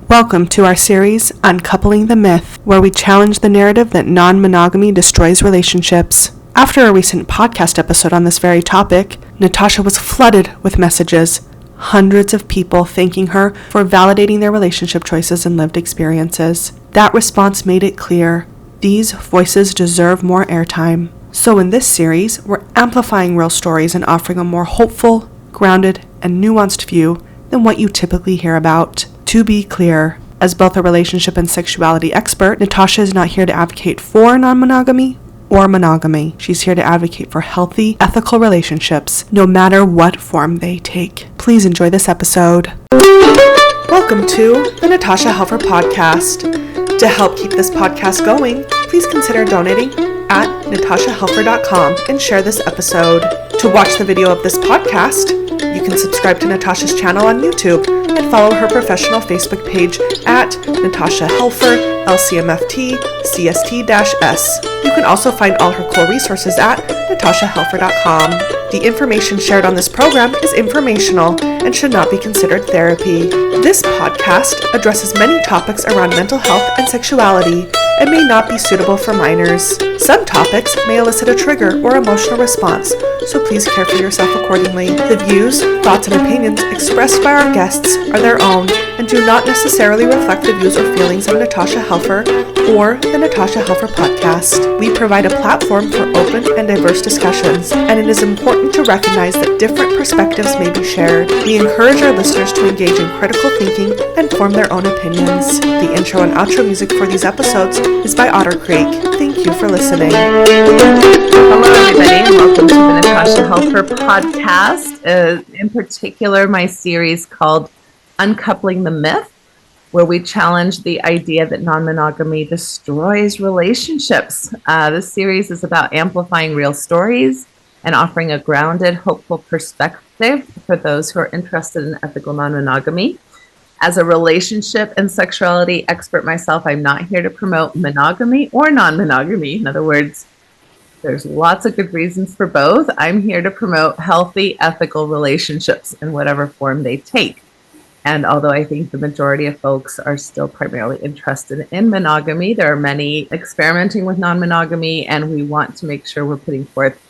Welcome to our series, Uncoupling the Myth, where we challenge the narrative that non-monogamy destroys relationships. After a recent podcast episode on this very topic, Natasha was flooded with messages, hundreds of people thanking her for validating their relationship choices and lived experiences. That response made it clear, these voices deserve more airtime. So in this series, we're amplifying real stories and offering a more hopeful, grounded, and nuanced view than what you typically hear about. To be clear, as both a relationship and sexuality expert, Natasha is not here to advocate for non-monogamy or monogamy. She's here to advocate for healthy, ethical relationships, no matter what form they take. Please enjoy this episode. Welcome to the Natasha Helfer Podcast. To help keep this podcast going, please consider donating at natashahelfer.com and share this episode. To watch the video of this podcast, you can subscribe to Natasha's channel on YouTube and follow her professional Facebook page at Natasha Helfer, LCMFT, CST-S. You can also find all her cool resources at natashahelfer.com. The information shared on this program is informational and should not be considered therapy. This podcast addresses many topics around mental health and sexuality and may not be suitable for minors. Some topics may elicit a trigger or emotional response, so please care for yourself accordingly. The views, thoughts, and opinions expressed by our guests are their own and do not necessarily reflect the views or feelings of Natasha Helfer or the Natasha Helfer Podcast. We provide a platform for open and diverse discussions, and it is important to recognize that different perspectives may be shared. We encourage our listeners to engage in critical thinking and form their own opinions. The intro and outro music for these episodes is by Otter Creek. Thank you for listening. Hello, everybody, and welcome to the Natasha Helfer Podcast. In particular, my series called Uncoupling the Myth, where we challenge the idea that non-monogamy destroys relationships. This series is about amplifying real stories and offering a grounded, hopeful perspective for those who are interested in ethical non-monogamy. As a relationship and sexuality expert myself, I'm not here to promote monogamy or non-monogamy. In other words, there's lots of good reasons for both. I'm here to promote healthy, ethical relationships in whatever form they take. And although I think the majority of folks are still primarily interested in monogamy, there are many experimenting with non-monogamy, and we want to make sure we're putting forth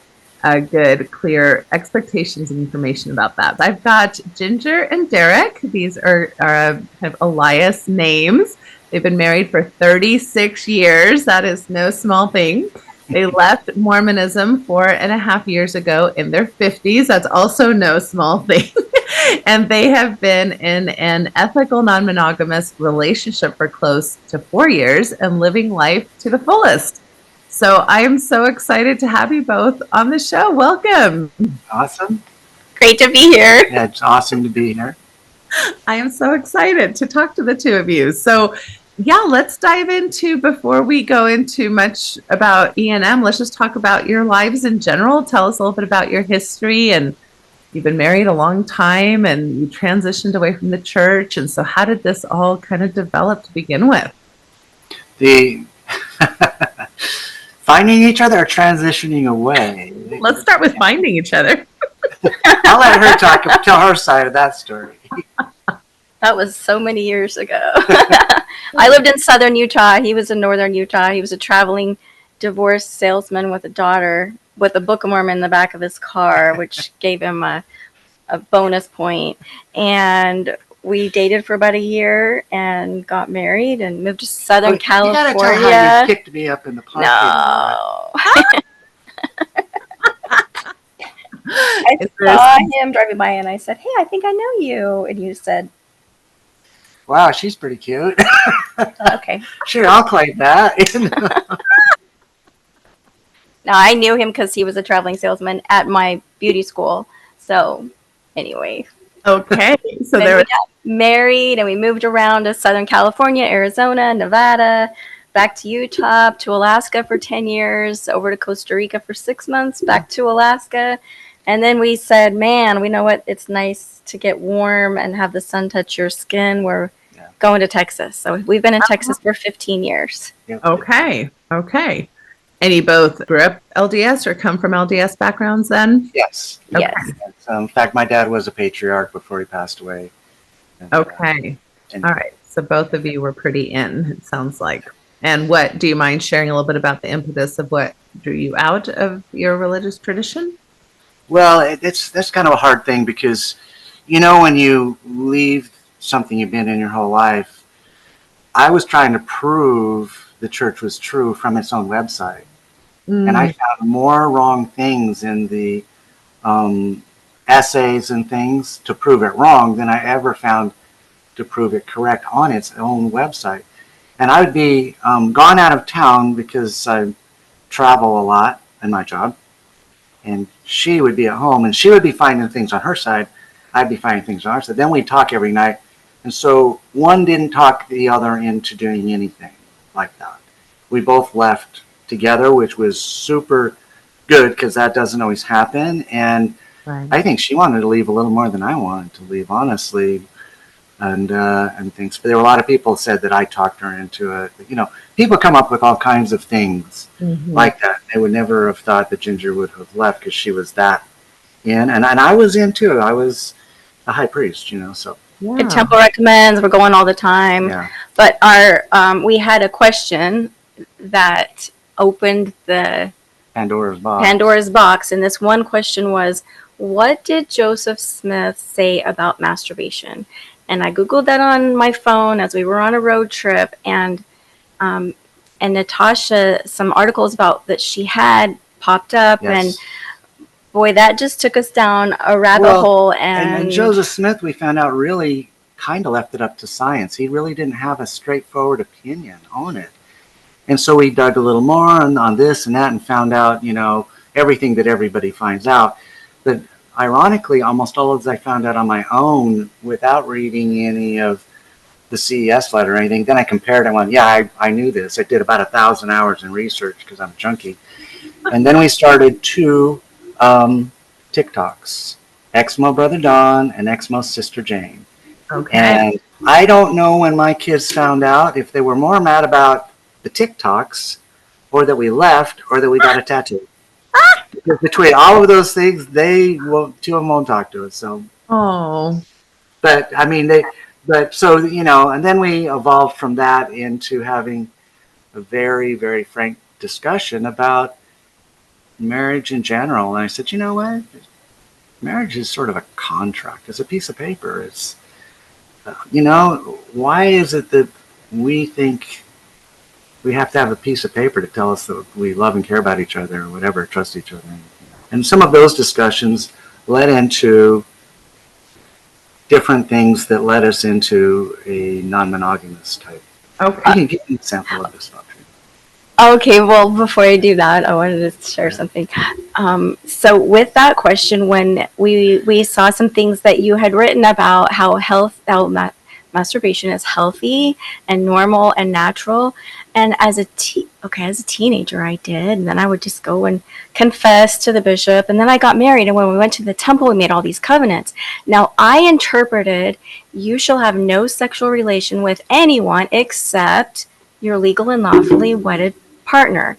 good, clear expectations and information about that. I've got Ginger and Derrick. These are kind of alias names. They've been married for 36 years. That is no small thing. They left Mormonism 4.5 years ago in their 50s. That's also no small thing. And they have been in an ethical non-monogamous relationship for close to 4 years and living life to the fullest. So I am so excited to have you both on the show. Welcome. Awesome. Great to be here. Yeah, it's awesome to be here. I am so excited to talk to the two of you. So yeah, let's dive into, before we go into much about E&M, let's just talk about your lives in general. Tell us a little bit about your history, and you've been married a long time and you transitioned away from the church. And so how did this all kind of develop to begin with? The finding each other or transitioning away? Let's start with finding each other. I'll let her tell her side of that story. That was so many years ago. I lived in southern Utah. He was in northern Utah. He was a traveling divorce salesman with a daughter with a Book of Mormon in the back of his car, which gave him a bonus point. And we dated for about a year and got married and moved to Southern California. You gotta tell how you picked me up in the parking lot. No. I saw him driving by and I said, "Hey, I think I know you." And you said, "Wow, she's pretty cute." Okay. Sure, I'll claim that. Now, I knew him because he was a traveling salesman at my beauty school. So, anyway. Okay. So we got married and we moved around to Southern California, Arizona, Nevada, back to Utah, to Alaska for 10 years, over to Costa Rica for 6 months, back to Alaska. And then we said, man, we know what? It's nice to get warm and have the sun touch your skin. We're going to Texas. So we've been in Texas for 15 years. Okay. And you both grew up LDS or come from LDS backgrounds then? Yes. Okay. Yes. In fact, my dad was a patriarch before he passed away. And, okay. All right. So both of you were pretty in, it sounds like. And what, do you mind sharing a little bit about the impetus of what drew you out of your religious tradition? Well, that's kind of a hard thing because, when you leave something you've been in your whole life, I was trying to prove the church was true from its own website. And I Mm, found more wrong things in the essays and things to prove it wrong than I ever found to prove it correct on its own website. And I would be gone out of town because I travel a lot in my job. And she would be at home and she would be finding things on her side. I'd be finding things on our side. Then we'd talk every night. And so one didn't talk the other into doing anything like that. We both left together, which was super good because that doesn't always happen. And right. I think she wanted to leave a little more than I wanted to leave, honestly. And things. But there were a lot of people said that I talked her into it. People come up with all kinds of things Mhm. like that. They would never have thought that Ginger would have left because she was that in, and I was in too. I was a high priest, so The Yeah. temple recommends, we're going all the time. yeah. But we had a question that opened the Pandora's box. Pandora's box, and this one question was, what did Joseph Smith say about masturbation? And I googled that on my phone as we were on a road trip, um, and Natasha, some articles about that she had popped up, Yes. and boy, that just took us down a rabbit Well, hole. And Joseph Smith, we found out, really kind of left it up to science. He really didn't have a straightforward opinion on it. And so we dug a little more on this and that and found out, everything that everybody finds out. But ironically, almost all of this I found out on my own without reading any of the CES letter or anything. Then I compared and went, yeah, I knew this. I did about 1,000 hours in research because I'm a junkie. And then we started two TikToks, Exmo Brother Don and Exmo Sister Jane. Okay. And I don't know when my kids found out if they were more mad about the TikToks or that we left or that we got a tattoo. Because between all of those things, two of them won't talk to us. So, Oh, but I mean, and then we evolved from that into having a very, very frank discussion about marriage in general. And I said, you know what? Marriage is sort of a contract. It's a piece of paper. It's, why is it that we think we have to have a piece of paper to tell us that we love and care about each other or whatever, trust each other? And some of those discussions led into different things that led us into a non-monogamous type. okay. You can give an example of this. Okay, well, before I do that, I wanted to share something. So with that question, when we saw some things that you had written about how masturbation is healthy and normal and natural, and as a teenager, I did, and then I would just go and confess to the bishop, and then I got married, and when we went to the temple, we made all these covenants. Now, I interpreted, you shall have no sexual relation with anyone except your legal and lawfully wedded partner.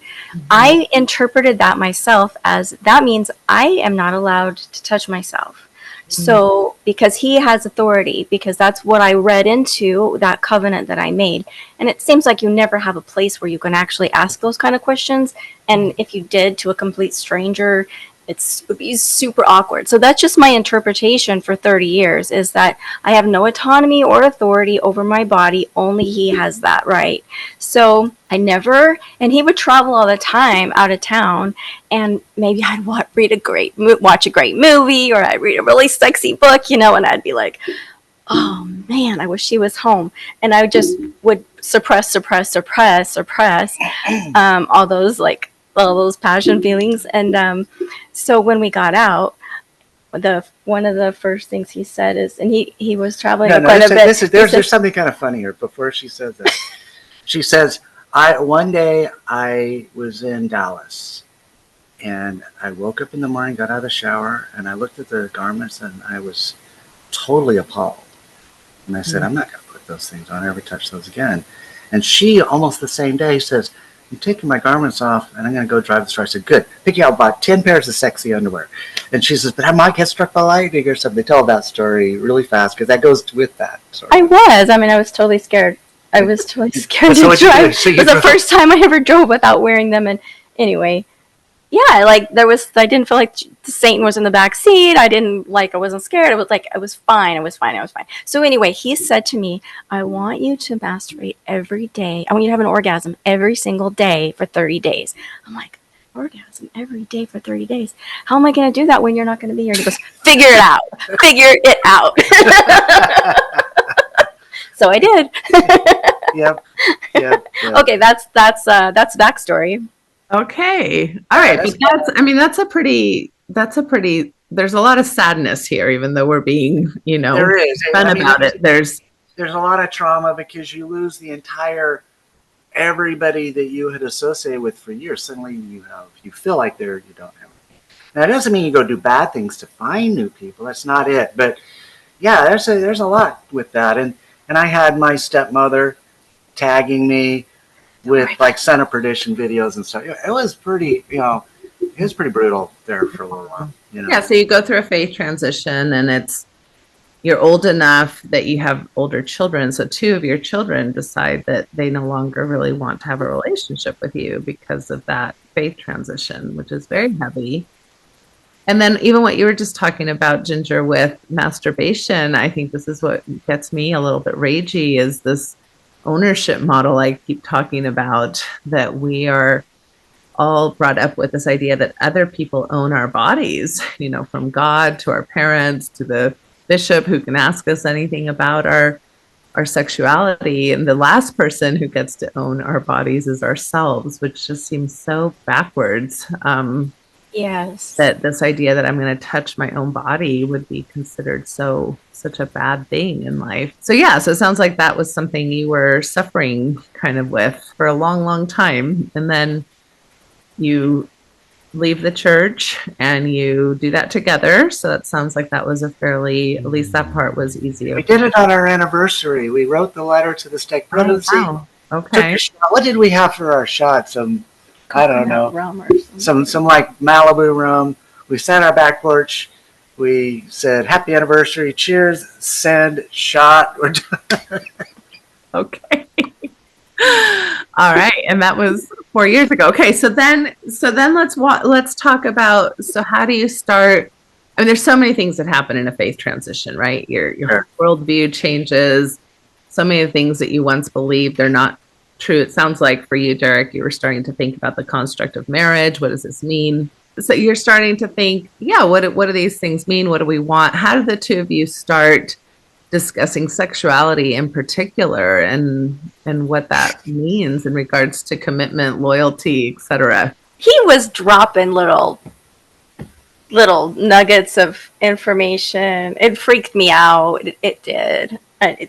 I interpreted that myself as that means I am not allowed to touch myself. So, because he has authority, because that's what I read into that covenant that I made. And it seems like you never have a place where you can actually ask those kind of questions. And if you did to a complete stranger, it would be super awkward. So that's just my interpretation for 30 years is that I have no autonomy or authority over my body. Only he has that right. So I never, and he would travel all the time out of town, and maybe I'd watch a great movie, or I'd read a really sexy book, and I'd be like, oh man, I wish she was home. And I just would suppress all those passion feelings. And so when we got out, one of the first things he said is, and he was traveling quite a bit. There's something kind of funny here. Before she says that, she says, one day I was in Dallas, and I woke up in the morning, got out of the shower, and I looked at the garments, and I was totally appalled. And I said, I'm not going to put those things on. I never touch those again. And she, almost the same day, says, I'm taking my garments off and I'm going to go drive the store. I said, good. Pick you out about 10 pairs of sexy underwear. And she says, but I might get struck by lightning or something. They tell that story really fast because that goes with that. I was totally scared. I was totally scared to drive. So it was the first time I ever drove without wearing them. And anyway, yeah, like I didn't feel like Satan was in the back seat. I wasn't scared. It was like, I was fine. So anyway, he said to me, I want you to masturbate every day. I want you to have an orgasm every single day for 30 days. I'm like, orgasm every day for 30 days? How am I going to do that when you're not going to be here? And he goes, figure it out. Figure it out. So I did. Yep. Okay, that's backstory. Okay. All right. That's a pretty, there's a lot of sadness here, even though we're being, there is fun about it. There's a lot of trauma because you lose the entire everybody that you had associated with for years. Suddenly you feel like you don't have it. Now, that doesn't mean you go do bad things to find new people. That's not it. But yeah, there's a lot with that. And I had my stepmother tagging me with like Son of Perdition videos and stuff. It was pretty, it was pretty brutal there for a little while. Yeah, so you go through a faith transition and you're old enough that you have older children. So 2 of your children decide that they no longer really want to have a relationship with you because of that faith transition, which is very heavy. And then even what you were just talking about, Ginger, with masturbation, I think this is what gets me a little bit ragey, is this ownership model I keep talking about, that we are all brought up with this idea that other people own our bodies, from God to our parents to the bishop who can ask us anything about our sexuality. And the last person who gets to own our bodies is ourselves, which just seems so backwards. Yes. That this idea that I'm going to touch my own body would be considered such a bad thing in life. So yeah, so it sounds like that was something you were suffering kind of with for a long, long time. And then you leave the church and you do that together. So that sounds like that was at least that part was easier. We did it on our anniversary. We wrote the letter to the stake presidency. Oh, wow. Okay. What did we have for our shot? I don't know. Rum or some like Malibu rum. We sat on our back porch. We said, happy anniversary, cheers, send, shot. We're done. Okay. All right. And that was 4 years ago. Okay. So then let's talk about, so how do you start? I mean, there's so many things that happen in a faith transition, right? Your Sure. worldview changes. So many of the things that you once believed, they're not true. It sounds like for you, Derrick, you were starting to think about the construct of marriage. What does this mean? So you're starting to think, yeah, what do these things mean? What do we want? How did the 2 of you start discussing sexuality in particular and what that means in regards to commitment, loyalty, etc.? He was dropping little nuggets of information. It freaked me out. It did.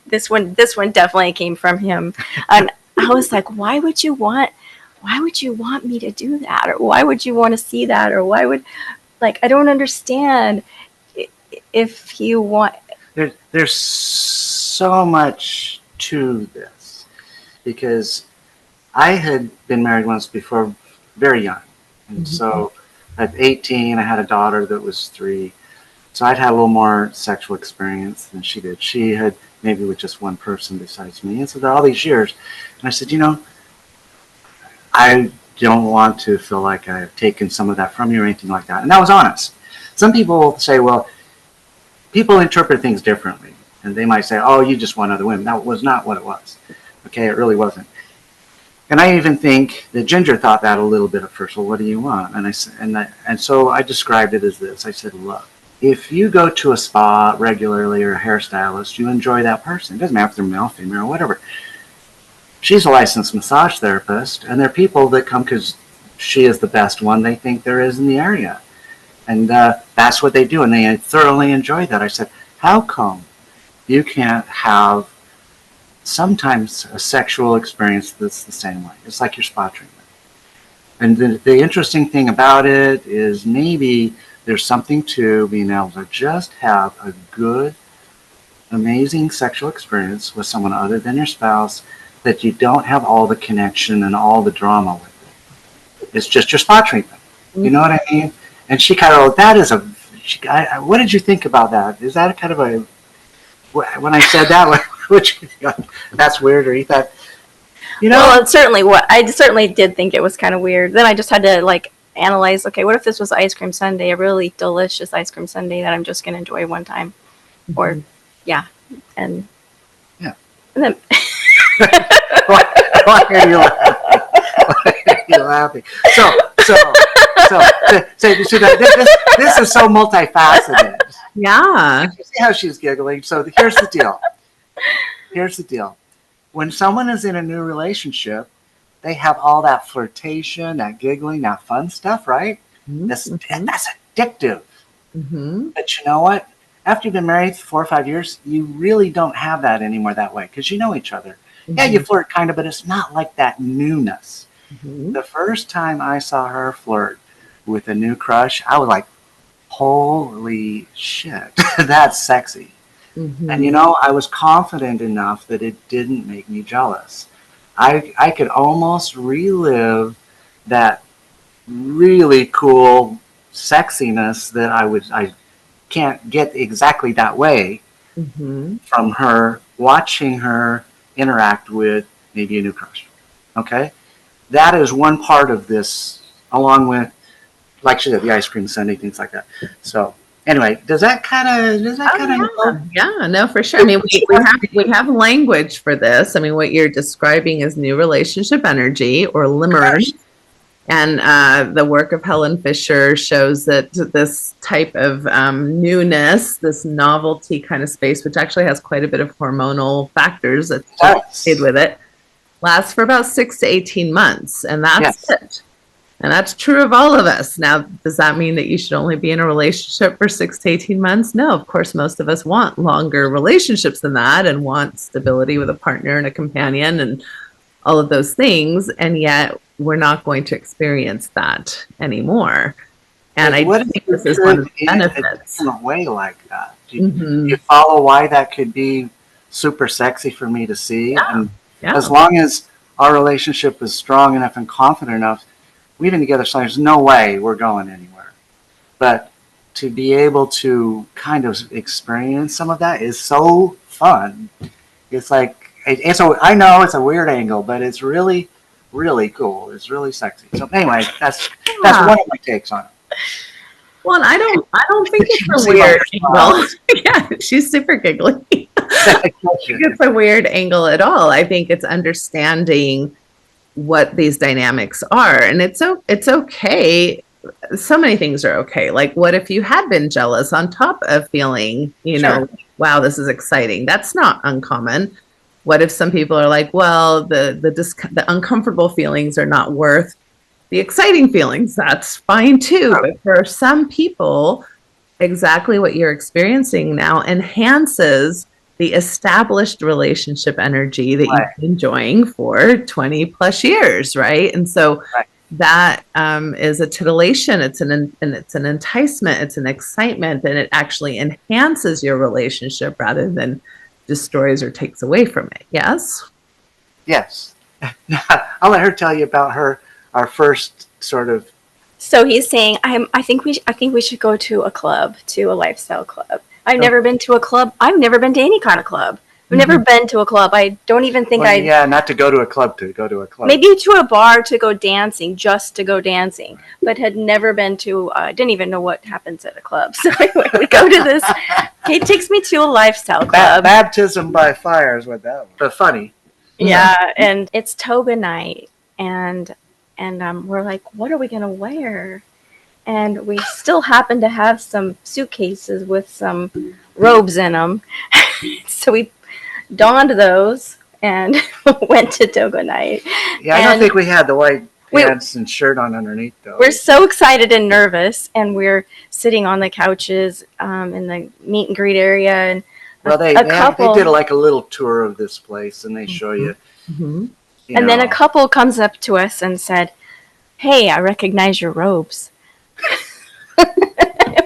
This one definitely came from him. And I was like, why would you want me to do that? Or why would you want to see that? Or I don't understand if you want. There's so much to this because I had been married once before, very young. And so at 18, I had a daughter that was 3. So I'd had a little more sexual experience than she did. She had maybe with just one person besides me. And so there are all these years. And I said, I don't want to feel like I have taken some of that from you or anything like that. And that was honest. Some people say, well, people interpret things differently. And they might say, oh, you just want other women. That was not what it was. Okay, it really wasn't. And I even think that Ginger thought that a little bit at first. Well, what do you want? And so I described it as this. I said, look, if you go to a spa regularly or a hairstylist, you enjoy that person. It doesn't matter if they're male, female, or whatever. She's a licensed massage therapist, and there are people that come because she is the best one they think there is in the area. And that's what they do, and they thoroughly enjoy that. I said, how come you can't have sometimes a sexual experience that's the same way? It's like your spa treatment. And the interesting thing about it is maybe there's something to being able to just have a good, amazing sexual experience with someone other than your spouse that you don't have all the connection and all the drama with. It's just your spa treatment. You know what I mean? And she kind of, what did you think about that? Is that kind of a, when I said that, which that's weird, or you thought, Well, I certainly did think it was kind of weird. Then I just had to like analyze, okay, what if this was ice cream sundae, a really delicious ice cream sundae that I'm just going to enjoy one time? Or, yeah. And then. Why are you laughing? Why are you laughing? So this is so multifaceted. Yeah. You see how she's giggling? So here's the deal. When someone is in a new relationship, they have all that flirtation, that giggling, that fun stuff, right? That's addictive. But you know what? After you've been married 4 or 5 years, you really don't have that anymore that way because you know each other. Yeah, you flirt kind of, but it's not like that newness. The first time I saw her flirt with a new crush, I was like, holy shit, that's sexy. And I was confident enough that it didn't make me jealous. I could almost relive that really cool sexiness that I can't get exactly that way from her, watching her interact with maybe a new crush. Okay? That is one part of this, along with, like she said, the ice cream sundae, things like that. So anyway, does that kind of Yeah, no, for sure. I mean, we have language for this. I mean, what you're describing is new relationship energy or limerence. And the work of Helen Fisher shows that this type of newness, this novelty kind of space, which actually has quite a bit of hormonal factors associated with it, lasts for about 6 to 18 months. And that's it. And that's true of all of us. Now, does that mean that you should only be in a relationship for 6 to 18 months? No, of course, most of us want longer relationships than that and want stability with a partner and a companion and all of those things. And yet we're not going to experience that anymore. And I think this is one of the benefits. In a way like that. Do you follow why that could be super sexy for me to see? And as long as our relationship is strong enough and confident enough, we've been together, so there's no way we're going anywhere. But to be able to kind of experience some of that is so fun. It's like, I know it's a weird angle, but it's really, really cool. It's really sexy. So anyway, that's one of my takes on it. Well, and I don't think it's a weird angle. Yeah, she's super giggly. I don't think it's a weird angle at all. I think it's understanding what these dynamics are, and it's okay. So many things are okay. Like, what if you had been jealous on top of feeling, wow, this is exciting? That's not uncommon. What if some people are like, well, the uncomfortable feelings are not worth the exciting feelings? That's fine too. But for some people, exactly what you're experiencing now enhances the established relationship energy that you've been enjoying for 20 plus years, right? And so that is a titillation. It's an enticement. It's an excitement, and it actually enhances your relationship rather than destroys or takes away from it. Yes. I'll let her tell you about our first sort of. So he's saying, I think we should go to a lifestyle club. I've never been to a club. I've never been to any kind of club. I've never been to a club. I don't even think not to go to a club, maybe to a bar to go dancing, just to go dancing, but had never been to, didn't even know what happens at a club. So anyway, we go to this, he takes me to a lifestyle club. Baptism by fire is what that was. But funny. Yeah, and it's toga night, and we're like, what are we going to wear? And we still happen to have some suitcases with some robes in them. So we donned those and went to toga night. Yeah, I don't think we had the white pants and shirt on underneath, though. We're so excited and nervous, and we're sitting on the couches in the meet and greet area. And they did like a little tour of this place, and they show you. And then a couple comes up to us and said, "Hey, I recognize your robes."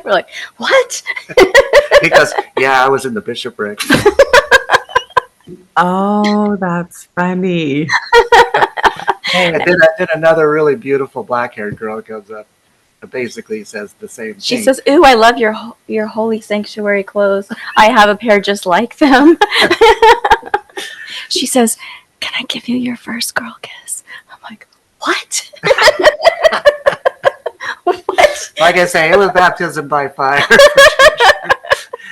We're like, "What?" Because I was in the bishopric. Oh, that's funny. And then another really beautiful black-haired girl comes up and basically says the same She thing. says, "Ooh, I love your holy sanctuary clothes. I have a pair just like them." She says, "Can I give you your first girl kiss?" I'm like, "What?" What? Like I say, it was baptism by fire.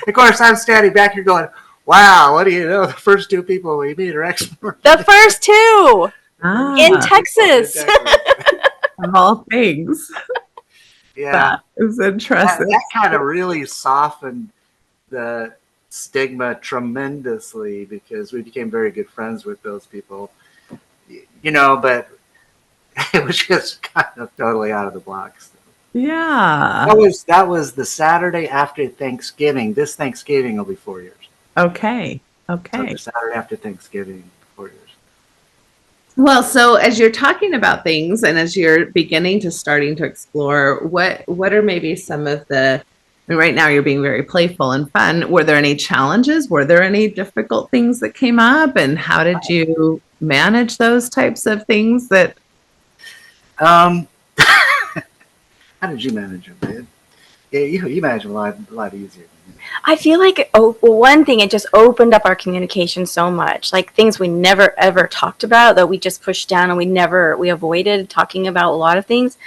Of course, I'm standing back here going, wow, what do you know? The first two people we meet are ex-Mormons. The first two in Ah, Texas. of all things. Yeah. That is interesting. That kind of really softened the stigma tremendously because we became very good friends with those people. You know, but it was just kind of totally out of the blocks. Yeah. That was the Saturday after Thanksgiving. This Thanksgiving will be 4 years. Okay. So Okay. the Saturday after Thanksgiving, 4 years. Well, so as you're talking about things and as you're starting to explore, what are maybe some of the, I mean, right now you're being very playful and fun. Were there any challenges? Were there any difficult things that came up? And how did you manage those types of things that? How did you manage it, man? Yeah, you manage it a lot easier. I feel like one thing, it just opened up our communication so much. Like things we never ever talked about that we just pushed down and we avoided talking about a lot of things.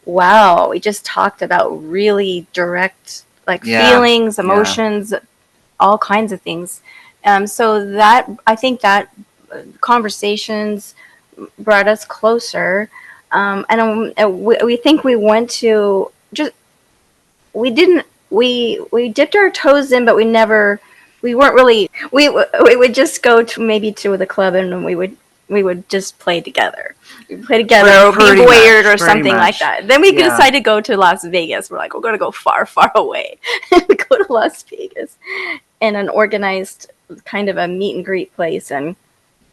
Wow, we just talked about really direct feelings, emotions, all kinds of things. So that I think that conversations brought us closer. We think we went to just we dipped our toes in, but we weren't really we would just go to maybe to the club and we would just play together. We'd play together or be weird or something like that. Then we decided to go to Las Vegas. We're like, we're going to go far, far away. We go to Las Vegas in an organized kind of a meet and greet place. And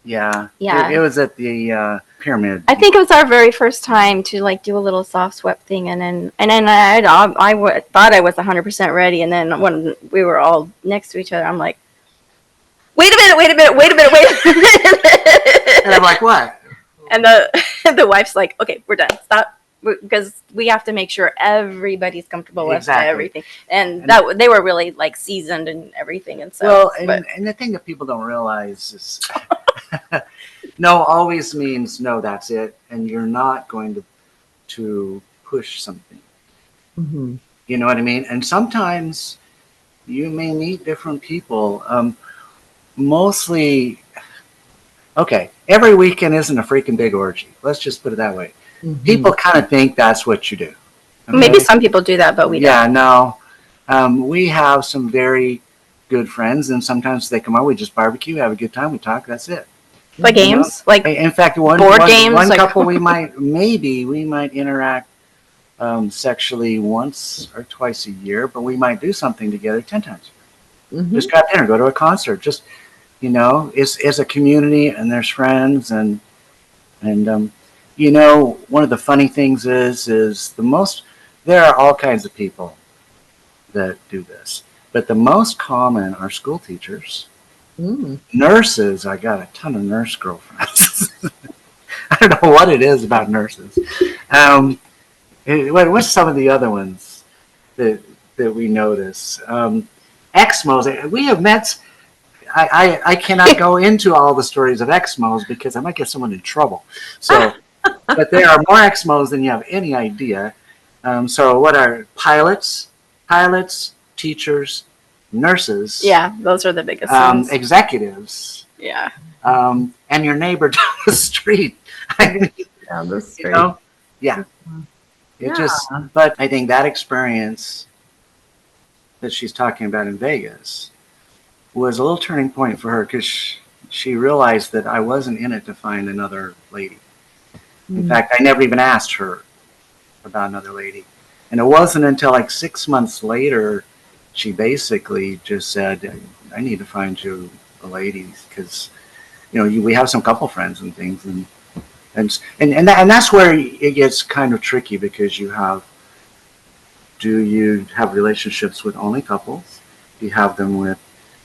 yeah. It was at the pyramid. I think it was our very first time to like do a little soft swept thing, and then I thought I was 100% ready, and then when we were all next to each other, I'm like, wait a minute. And I'm like, what? And the wife's like, okay, we're done. Stop, because we have to make sure everybody's comfortable with everything, and that they were really like seasoned and everything, and so. Well, and the thing that people don't realize is. No always means no, that's it, and you're not going to push something. Mm-hmm. You know what I mean? And sometimes you may meet different people. Mostly, okay, every weekend isn't a freaking big orgy. Let's just put it that way. Mm-hmm. People kind of think that's what you do. Okay? Maybe some people do that, but we don't. Yeah, no. We have some very good friends, and sometimes they come out, we just barbecue, have a good time, we talk, that's it. Like games, like in fact, one couple we might interact sexually once or twice a year, but we might do something together 10 times. Mm-hmm. Just grab dinner, go to a concert. Just it's a community, and there's friends, and one of the funny things is there are all kinds of people that do this, but the most common are school teachers. Nurses, I got a ton of nurse girlfriends. I don't know what it is about nurses. What's some of the other ones that we notice? Exmos. We have met. I cannot go into all the stories of Exmos because I might get someone in trouble. So, but there are more Exmos than you have any idea. So, what are pilots, teachers, nurses? Yeah, those are the biggest ones. Executives. Yeah. And your neighbor down the street. Down the street. Yeah. But I think that experience that she's talking about in Vegas was a little turning point for her because she realized that I wasn't in it to find another lady. In fact, I never even asked her about another lady. And it wasn't until like 6 months later she basically just said, I need to find you a lady because, we have some couple friends and things. And that's where it gets kind of tricky because do you have relationships with only couples? Do you have them with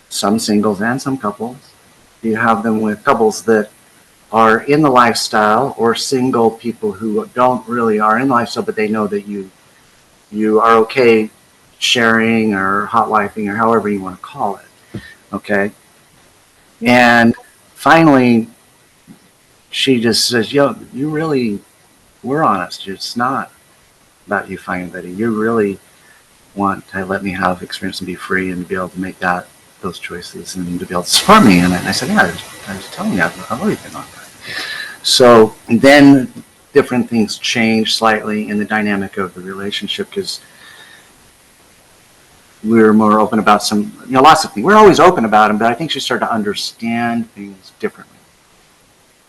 some singles and some couples? Do you have them with couples that are in the lifestyle, or single people who don't really are in the lifestyle, but they know that you are okay sharing or hot wifing or however you want to call it. Okay. And finally, she just says, yo, you really, we're honest. It's not about you finding anybody. You really want to let me have experience and be free and be able to make those choices and to be able to support me. And I said, yeah, I was telling you, I've always been on that. So then different things changed slightly in the dynamic of the relationship, because we were more open about lots of things. We're always open about them, but I think she started to understand things differently.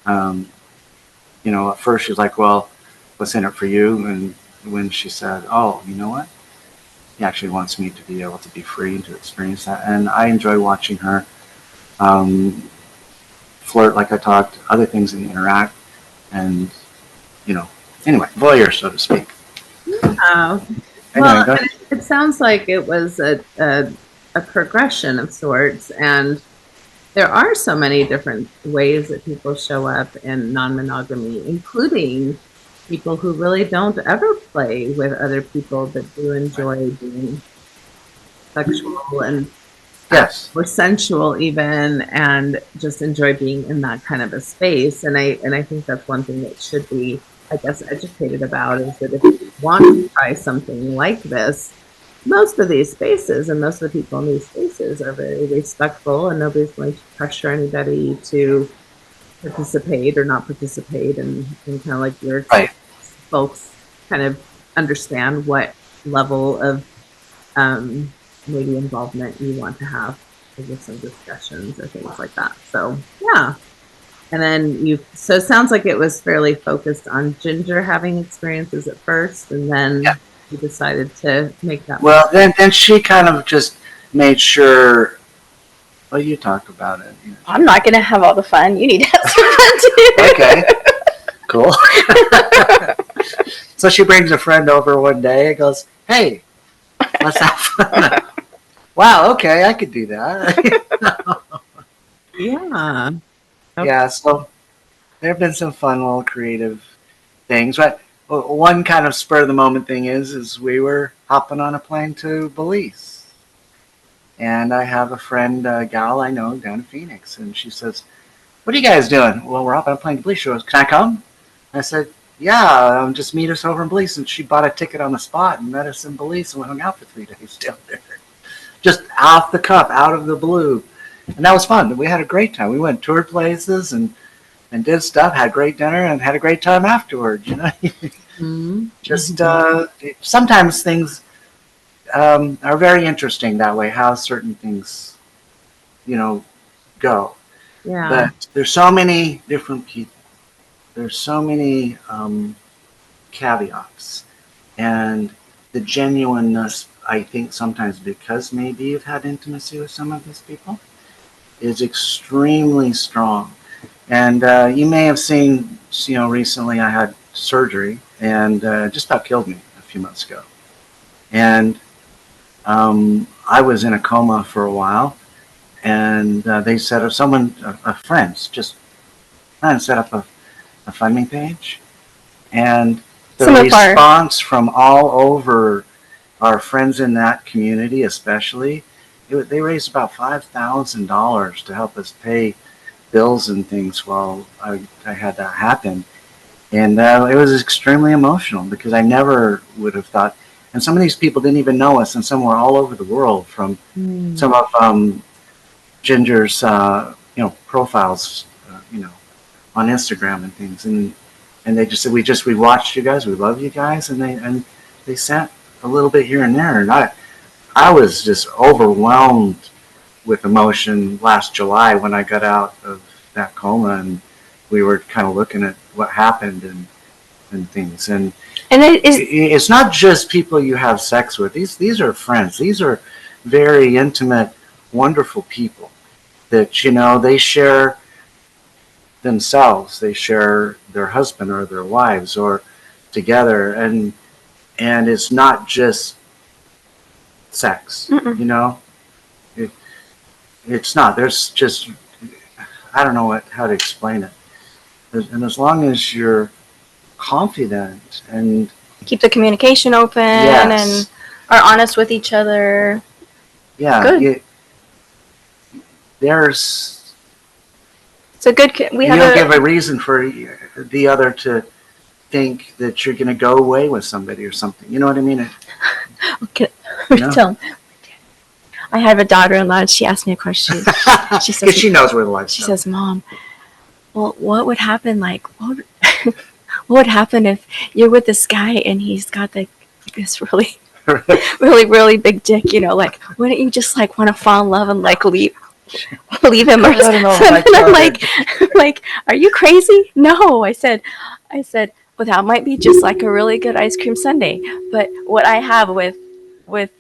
At first she was like, well, what's in it for you? And when she said, oh, you know what? He actually wants me to be able to be free and to experience that. And I enjoy watching her flirt, like I talked, other things, and interact. And, anyway, voyeur, so to speak. Wow. Anyway, Well, it sounds like it was a progression of sorts, and there are so many different ways that people show up in non-monogamy, including people who really don't ever play with other people but do enjoy being sexual and yes, or sensual even, and just enjoy being in that kind of a space. And I think that's one thing that should be, I guess, educated about, is that if you want to try something like this, most of these spaces and most of the people in these spaces are very respectful, and nobody's going to pressure anybody to participate or not participate, and kind of like your right. folks kind of understand what level of maybe involvement you want to have with some discussions or things like that. So yeah. And then so it sounds like it was fairly focused on Ginger having experiences at first, and then you decided to make that. Well, then she kind of just made sure. Well, you talk about it. I'm not going to have all the fun. You need to have some fun too. Okay. Cool. So she brings a friend over one day and goes, hey, let's have fun. Wow, okay, I could do that. Yeah. Okay. Yeah, so there have been some fun little creative things. But one kind of spur of the moment thing is we were hopping on a plane to Belize. And I have a friend, gal I know down in Phoenix, and she says, what are you guys doing? Well, we're hopping on a plane to Belize. She goes, can I come? I said, yeah, just meet us over in Belize. And she bought a ticket on the spot and met us in Belize, and we hung out for 3 days down there. Just off the cuff, out of the blue. And that was fun. We had a great time. We went and toured places and did stuff, had a great dinner, and had a great time afterwards. Mm-hmm. Just sometimes things are very interesting that way, how certain things, go. Yeah. But there's so many different people. There's so many caveats. And the genuineness, I think sometimes because maybe you've had intimacy with some of these people, is extremely strong. And you may have seen, recently I had surgery and just about killed me a few months ago. And I was in a coma for a while, and they set up friends just set up a funding page, and the response from all over our friends in that community, especially, they raised about $5,000 to help us pay bills and things while I had that happen. And it was extremely emotional because I never would have thought. And some of these people didn't even know us, and some were all over the world from some of Ginger's, profiles, on Instagram and things. And they just said, we watched you guys, we love you guys, and they sent a little bit here and there. And I was just overwhelmed with emotion last July when I got out of that coma, and we were kind of looking at what happened and things. And it's not just people you have sex with. These are friends. These are very intimate, wonderful people that, they share themselves. They share their husband or their wives or together. And it's not just sex, it's not. There's just, I don't know how to explain it. And as long as you're confident and Keep the communication open yes, and are honest with each other. yeah, Good. there's It's a good. We you have don't give a reason for the other to think that you're going to go away with somebody or something. You know what I mean? Okay. No. I have a daughter-in-law, and she asked me a question. She says, Because she knows where the life's she going. says, "Mom, well, what would happen? Like, what would happen if you're with this guy and he's got this really, really, really big dick? You know, like, wouldn't you just like want to fall in love and like leave him or I don't know if I something?" I'm could. like, are you crazy? No, I said, well, that might be just like a really good ice cream sundae. But what I have with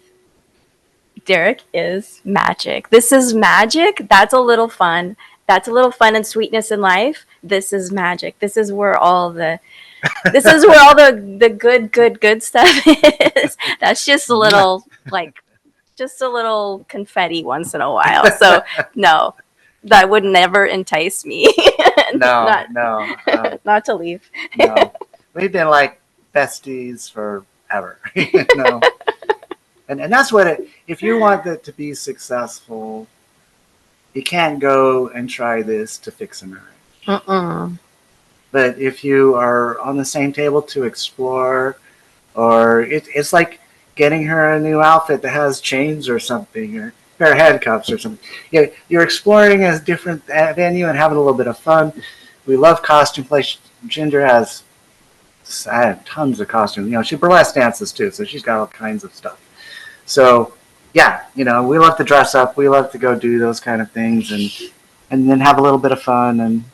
Derrick is magic. This is magic. That's a little fun. That's a little fun and sweetness in life. This is magic. This is where all the good stuff is. That's just a little just a little confetti once in a while. So no, that would never entice me. No. Not to leave. No. We've been like besties forever. No. And that's what if you want it to be successful, you can't go and try this to fix a marriage. But if you are on the same table to explore, or it's like getting her a new outfit that has chains or something, or a pair of handcuffs or something. You're exploring a different venue and having a little bit of fun. We love costume play. Ginger has tons of costumes. She burlesque dances too, so she's got all kinds of stuff. So, yeah, we love to dress up. We love to go do those kind of things, and then have a little bit of fun,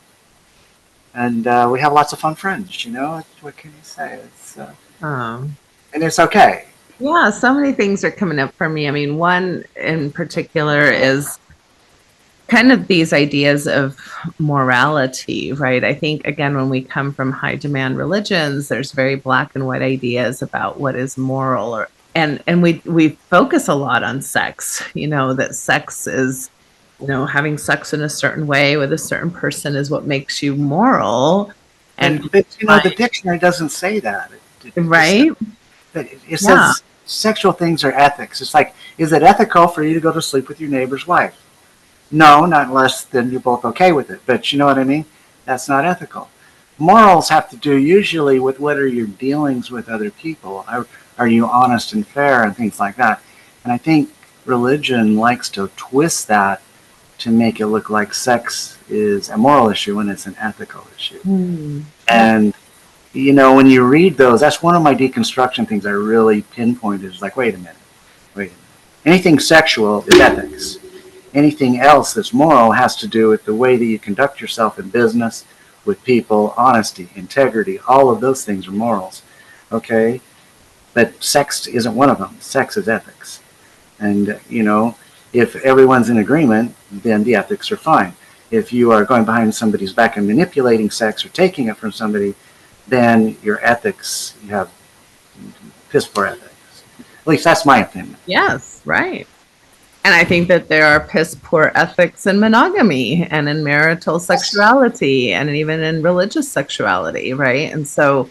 and we have lots of fun friends. What can you say? And it's okay. Yeah, so many things are coming up for me. I mean, one in particular is kind of these ideas of morality, right? I think, again, when we come from high demand religions, there's very black and white ideas about what is moral, and we focus a lot on sex, that sex is, having sex in a certain way with a certain person is what makes you moral. But the dictionary doesn't say that. Right? It says sexual things are ethics. It's like, is it ethical for you to go to sleep with your neighbor's wife? No, not unless then you're both okay with it. But you know what I mean? That's not ethical. Morals have to do usually with what are your dealings with other people. Are you honest and fair and things like that? And I think religion likes to twist that to make it look like sex is a moral issue when it's an ethical issue. And when you read those, that's one of my deconstruction things I really pinpointed is like, wait a minute. Anything sexual is ethics. Anything else that's moral has to do with the way that you conduct yourself in business, with people, honesty, integrity, all of those things are morals. Okay? But sex isn't one of them. Sex is ethics. And, if everyone's in agreement, then the ethics are fine. If you are going behind somebody's back and manipulating sex or taking it from somebody, then your ethics, you have piss poor ethics. At least that's my opinion. Yes, right. And I think that there are piss poor ethics in monogamy and in marital sexuality and even in religious sexuality, right? And so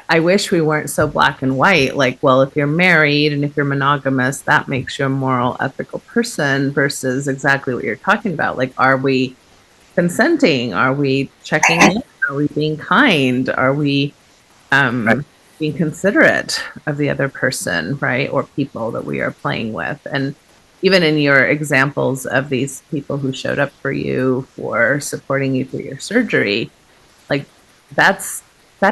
I wish we weren't so black and white, like, well, if you're married and if you're monogamous, that makes you a moral, ethical person versus exactly what you're talking about. Like, are we consenting? Are we checking in? Are we being kind? Are we being considerate of the other person, right? Or people that we are playing with? And even in your examples of these people who showed up for you for supporting you through your surgery, like that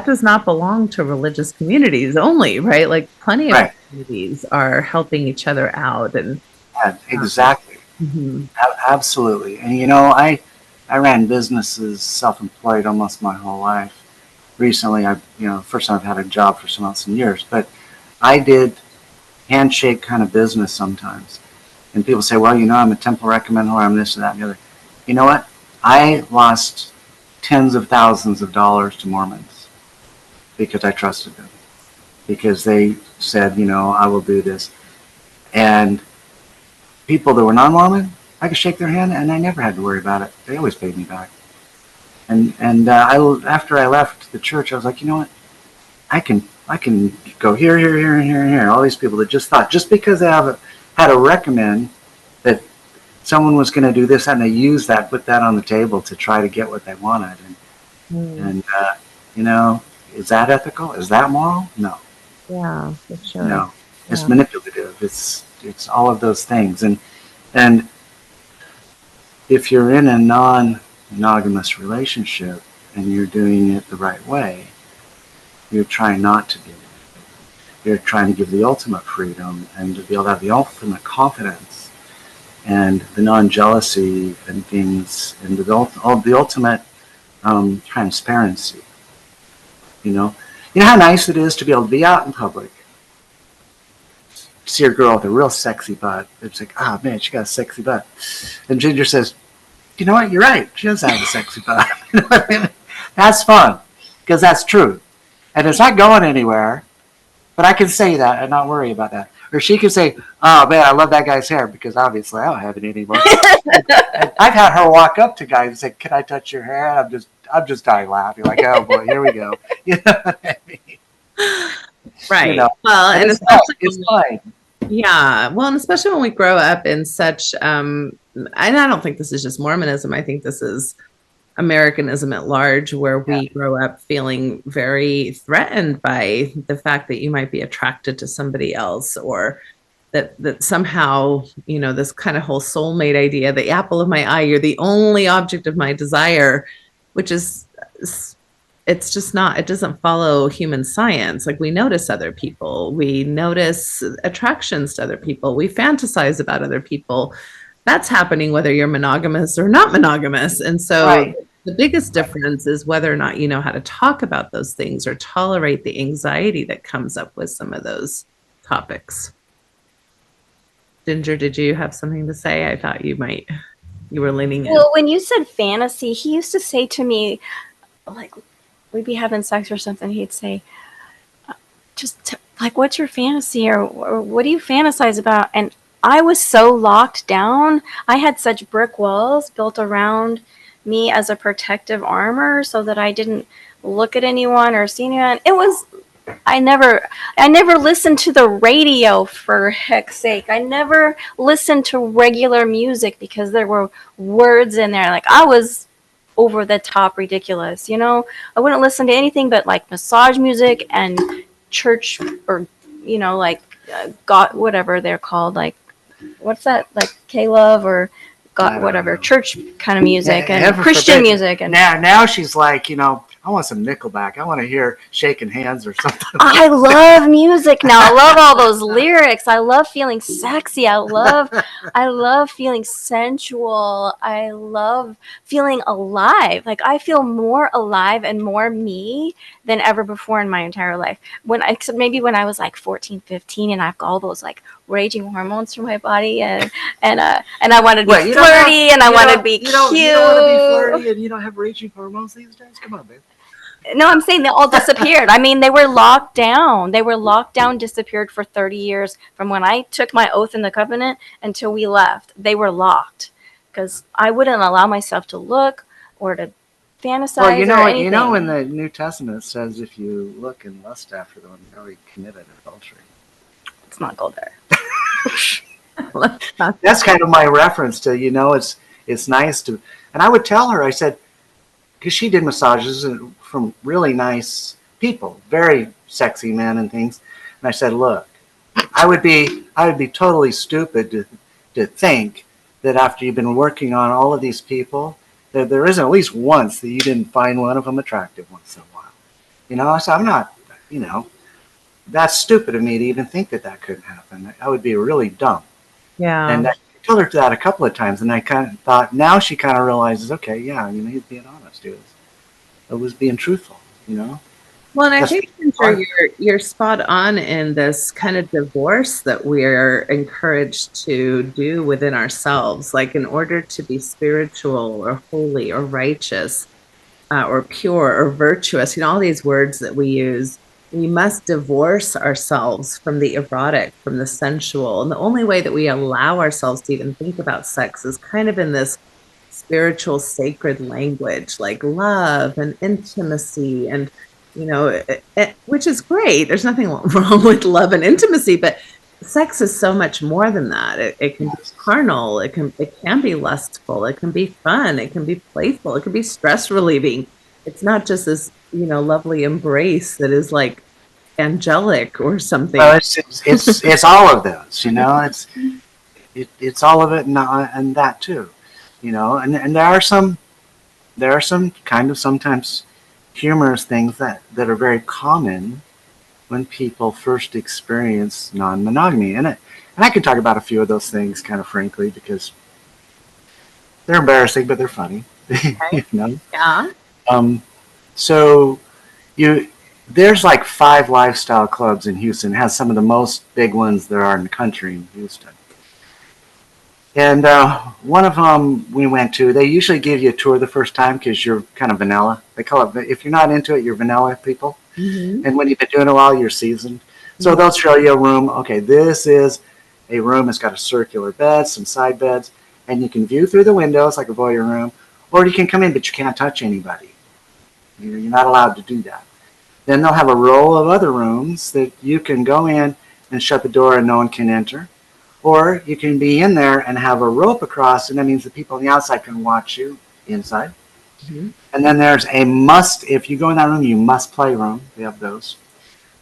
does not belong to religious communities only, right? Like plenty of communities are helping each other out. And exactly. Absolutely. And I ran businesses self-employed almost my whole life. Recently, first time I've had a job for some months and years, but I did handshake kind of business sometimes. And people say, well, I'm a temple recommender, or I'm this and that and the other. You know what? I lost tens of thousands of dollars to Mormons because I trusted them. Because they said, I will do this. And people that were non-Mormon, I could shake their hand and I never had to worry about it. They always paid me back. after I left the church, I was like, you know what? I can go here, here, here, and here, and here. All these people that just thought, just because they had a recommend that someone was going to do this, and they used that, put that on the table to try to get what they wanted. And you know, is that ethical? Is that moral? No. Yeah, for sure. No. It's manipulative. It's all of those things. And if you're in a non-monogamous relationship and you're doing it the right way, you're trying not to be. You're trying to give the ultimate freedom and to be able to have the ultimate confidence and the non-jealousy and things and the ultimate transparency. You know how nice it is to be able to be out in public, see a girl with a real sexy butt. It's like, oh man, she got a sexy butt. And Ginger says, you know what? You're right. She does have a sexy butt. You know what I mean? That's fun because that's true. And it's not going anywhere, but I can say that and not worry about that. Or she can say, oh man, I love that guy's hair, because obviously I don't have it anymore. And I've had her walk up to guys and say, can I touch your hair? And I'm just dying laughing, like, oh boy, here we go. You know what I mean? Right. You know, well, and it's fine. Yeah. Well, and especially when we grow up in such, and I don't think this is just Mormonism. I think this is Americanism at large, where we grow up feeling very threatened by the fact that you might be attracted to somebody else, or that somehow, you know, this kind of whole soulmate idea, the apple of my eye, you're the only object of my desire, which is, it's just not, it doesn't follow human science. Like, we notice other people, we notice attractions to other people, we fantasize about other people. That's happening whether you're monogamous or not monogamous. And so the biggest difference is whether or not you know how to talk about those things or tolerate the anxiety that comes up with some of those topics. Ginger, did you have something to say? I thought you were leaning in. Well, when you said fantasy, he used to say to me, like, we'd be having sex or something, he'd say, like, what's your fantasy, or what do you fantasize about? And I was so locked down. I had such brick walls built around me as a protective armor so that I didn't look at anyone or see anyone. I never listened to the radio, for heck's sake. I never listened to regular music because there were words in there. Like, I was over the top ridiculous, you know? I wouldn't listen to anything but like massage music and church, or, you know, like God, whatever they're called, like, what's that, like K-Love or God, whatever, church kind of music, and Christian music. And now she's like, you know, I want some Nickelback. I want to hear Shaking Hands or something. I love music now. I love all those lyrics. I love feeling sexy. I love feeling sensual. I love feeling alive. Like, I feel more alive and more me than ever before in my entire life. Except maybe when I was like 14, 15, and I've got all those like raging hormones through my body, and I wanted to be flirty, and I wanted to be cute. You don't want to be flirty, and you don't have raging hormones these days? Come on, babe. No, I'm saying they all disappeared. I mean, they were locked down. They were locked down, disappeared for 30 years from when I took my oath in the covenant until we left. They were locked because I wouldn't allow myself to look or to fantasize. Well, you know, in the New Testament it says if you look and lust after them, you already committed adultery. Let's not go there. That's kind of my reference to, you know, it's nice to, and I would tell her, I said, because she did massages from really nice people, very sexy men and things. And I said, look, I would be totally stupid to think that after you've been working on all of these people, that there isn't at least once that you didn't find one of them attractive once in a while. You know, I said, I'm not, you know, that's stupid of me to even think that couldn't happen. I would be really dumb. Yeah. And I told her that a couple of times, and I kind of thought, now she kind of realizes, okay, yeah, you know, he's being honest. It was being truthful, you know. Well, and I think you're spot on in this kind of divorce that we're encouraged to do within ourselves. Like, in order to be spiritual or holy or righteous or pure or virtuous, you know, all these words that we use, we must divorce ourselves from the erotic, from the sensual. And the only way that we allow ourselves to even think about sex is kind of in this spiritual sacred language like love and intimacy and, which is great. There's nothing wrong with love and intimacy, but sex is so much more than that. It can be carnal. It can be lustful. It can be fun. It can be playful. It can be stress relieving. It's not just this, lovely embrace that is like angelic or something. Well, it's all of those, it's all of it and that too, and there are some kind of sometimes humorous things that are very common when people first experience non-monogamy. And I could talk about a few of those things kind of frankly because they're embarrassing, but they're funny. Okay. Yeah. So there's like 5 lifestyle clubs in Houston. It has some of the most big ones there are in the country in Houston. And one of them we went to, they usually give you a tour the first time because you're kind of vanilla. They call it, if you're not into it, you're vanilla people. Mm-hmm. And when you've been doing it a while, you're seasoned. So they'll show you a room. Okay, this is a room. It's got a circular bed, some side beds, and you can view through the windows like a voyeur room, or you can come in, but you can't touch anybody. You're not allowed to do that. Then they'll have a row of other rooms that you can go in and shut the door and no one can enter. Or you can be in there and have a rope across, and that means the people on the outside can watch you inside. Mm-hmm. And then there's if you go in that room, you must play room. They have those.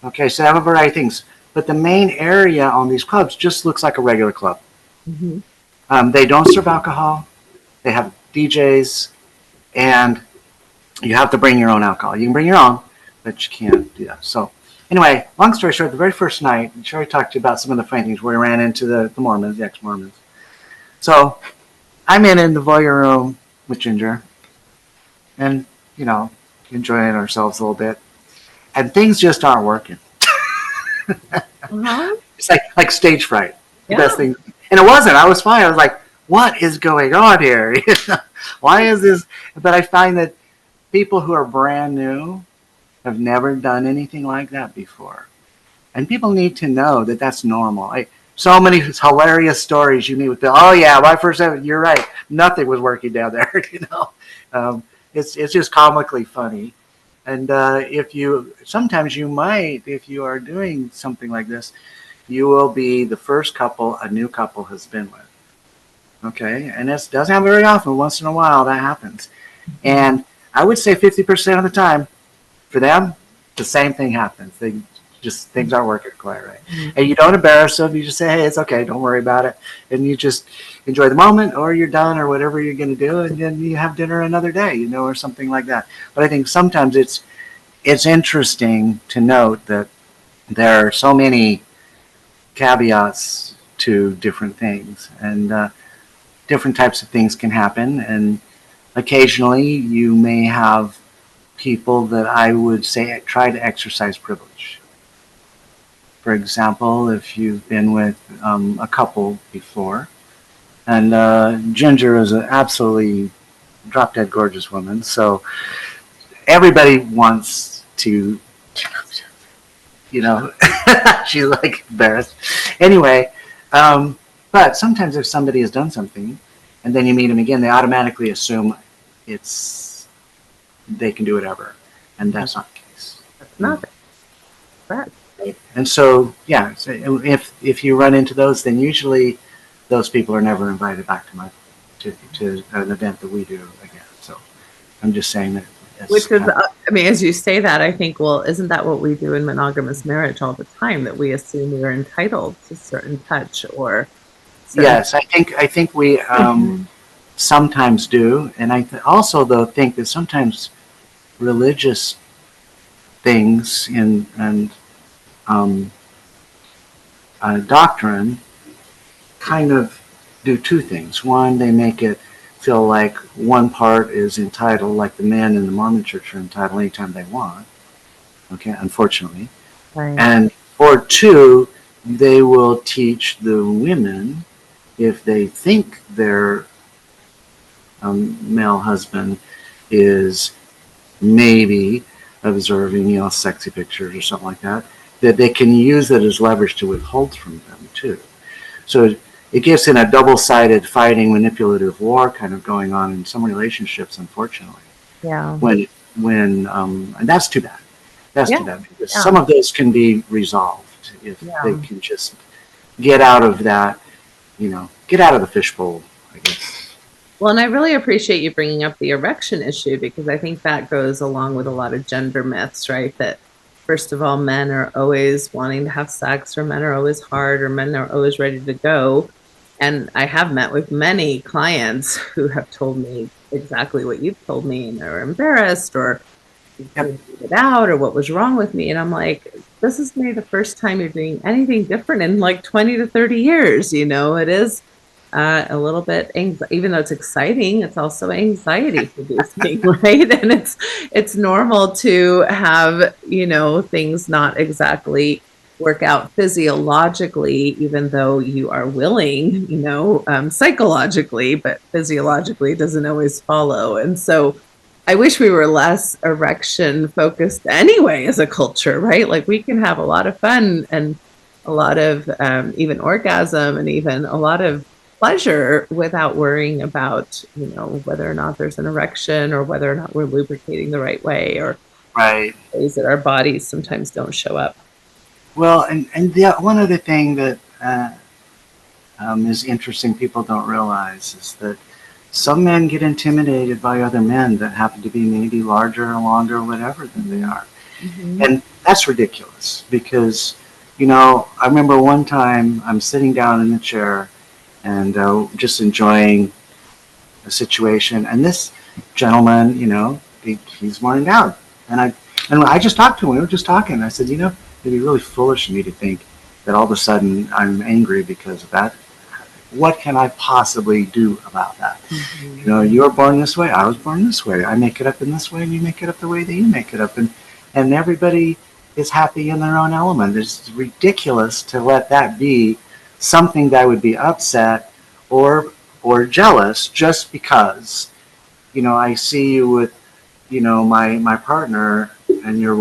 Okay, so they have a variety of things. But the main area on these clubs just looks like a regular club. Mm-hmm. They don't serve alcohol. They have DJs, and you have to bring your own alcohol. You can bring your own, but you can't do that. So anyway, long story short, the very first night, Sherry talked to you about some of the funny things where we ran into the Mormons, the ex-Mormons. So I'm in the voyeur room with Ginger and, enjoying ourselves a little bit. And things just aren't working. Uh-huh. It's like stage fright. Yeah. The best thing. And it wasn't. I was fine. I was like, what is going on here? Why is this? But I find that people who are brand new have never done anything like that before. And people need to know that that's normal. So many hilarious stories you meet with people. Oh yeah, when I first said it, you're right. Nothing was working down there. It's just comically funny. And sometimes you might, if you are doing something like this, you will be the first couple a new couple has been with. Okay, and this doesn't happen very often. Once in a while, that happens. And I would say 50% of the time, for them, the same thing happens. Things aren't working quite right. Mm-hmm. And you don't embarrass them. You just say, hey, it's okay. Don't worry about it. And you just enjoy the moment, or you're done, or whatever you're going to do. And then you have dinner another day, or something like that. But I think sometimes it's interesting to note that there are so many caveats to different things. And different types of things can happen. And occasionally you may have people that I would say try to exercise privilege. For example, if you've been with a couple before, and Ginger is an absolutely drop-dead gorgeous woman, so everybody wants to, she's like embarrassed. Anyway, but sometimes if somebody has done something, and then you meet them again, they automatically assume they can do whatever, and that's not the case. That's not right. And so, yeah, so if you run into those, then usually those people are never invited back to an event that we do again. So I'm just saying that. Which is, as you say that, I think, well, isn't that what we do in monogamous marriage all the time? That we assume we are entitled to certain touch or. Yes, I think we sometimes do, and I also though think that sometimes religious things and doctrine kind of do two things. One, they make it feel like one part is entitled, like the men in the Mormon church are entitled anytime they want. Okay, unfortunately. Right. And or two, they will teach the women, if they think their male husband is maybe observing, sexy pictures or something like that, that they can use it as leverage to withhold from them too. So it gets in a double-sided fighting, manipulative war kind of going on in some relationships, unfortunately. Yeah. And that's too bad. That's too bad, because some of those can be resolved if they can just get out of that, get out of the fishbowl, I guess. Well, and I really appreciate you bringing up the erection issue, because I think that goes along with a lot of gender myths, right? That first of all, men are always wanting to have sex, or men are always hard, or men are always ready to go. And I have met with many clients who have told me exactly what you've told me, and they're embarrassed, or couldn't figure it out, or what was wrong with me. And I'm like, this is maybe the first time you're doing anything different in like 20 to 30 years. It is a little bit, even though it's exciting, it's also anxiety producing, right? And it's normal to have, things not exactly work out physiologically, even though you are willing, psychologically, but physiologically doesn't always follow. And so I wish we were less erection focused anyway as a culture, right? Like, we can have a lot of fun and a lot of even orgasm and even a lot of pleasure without worrying about, whether or not there's an erection, or whether or not we're lubricating the right way, or ways that our bodies sometimes don't show up. Well, and the one other thing that is interesting, people don't realize, is that some men get intimidated by other men that happen to be maybe larger or longer or whatever than they are. Mm-hmm. And that's ridiculous, because, I remember one time I'm sitting down in the chair and just enjoying the situation, and this gentleman, he's worn out, and I just talked to him. We were just talking, and I said, it'd be really foolish of me to think that all of a sudden I'm angry because of that. What can I possibly do about that? Mm-hmm. You were born this way, I was born this way. I make it up in this way, and you make it up the way that you make it up, and everybody is happy in their own element. It's ridiculous to let that be something that would be upset or jealous just because, I see you with, my partner, and you're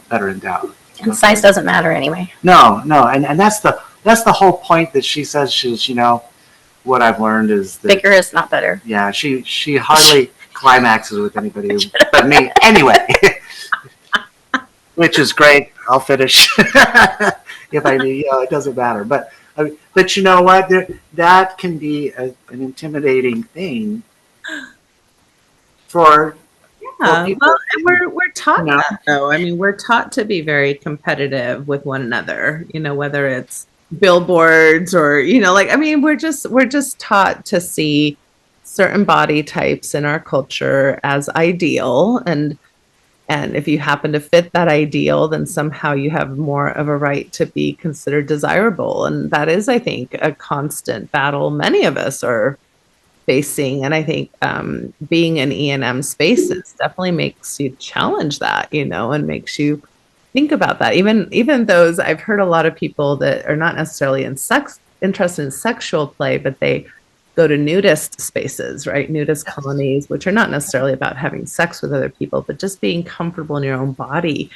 better endowed. And size doesn't matter anyway. No, and that's the whole point that she says. She's, what I've learned is that bigger is not better. Yeah, she hardly climaxes with anybody but me. Anyway, which is great. I'll finish if I need. It doesn't matter, but you know what? That can be an intimidating thing for people. Well, and we're taught that, though. I mean, we're taught to be very competitive with one another. Whether it's billboards or we're just taught to see certain body types in our culture as ideal, and if you happen to fit that ideal, then somehow you have more of a right to be considered desirable. And that is, I think, a constant battle many of us are facing. And I think being in E&M spaces definitely makes you challenge that, and makes you think about that. Even those, I've heard a lot of people that are not necessarily interested in sexual play, but they go to nudist spaces, right? Nudist colonies, which are not necessarily about having sex with other people, but just being comfortable in your own body.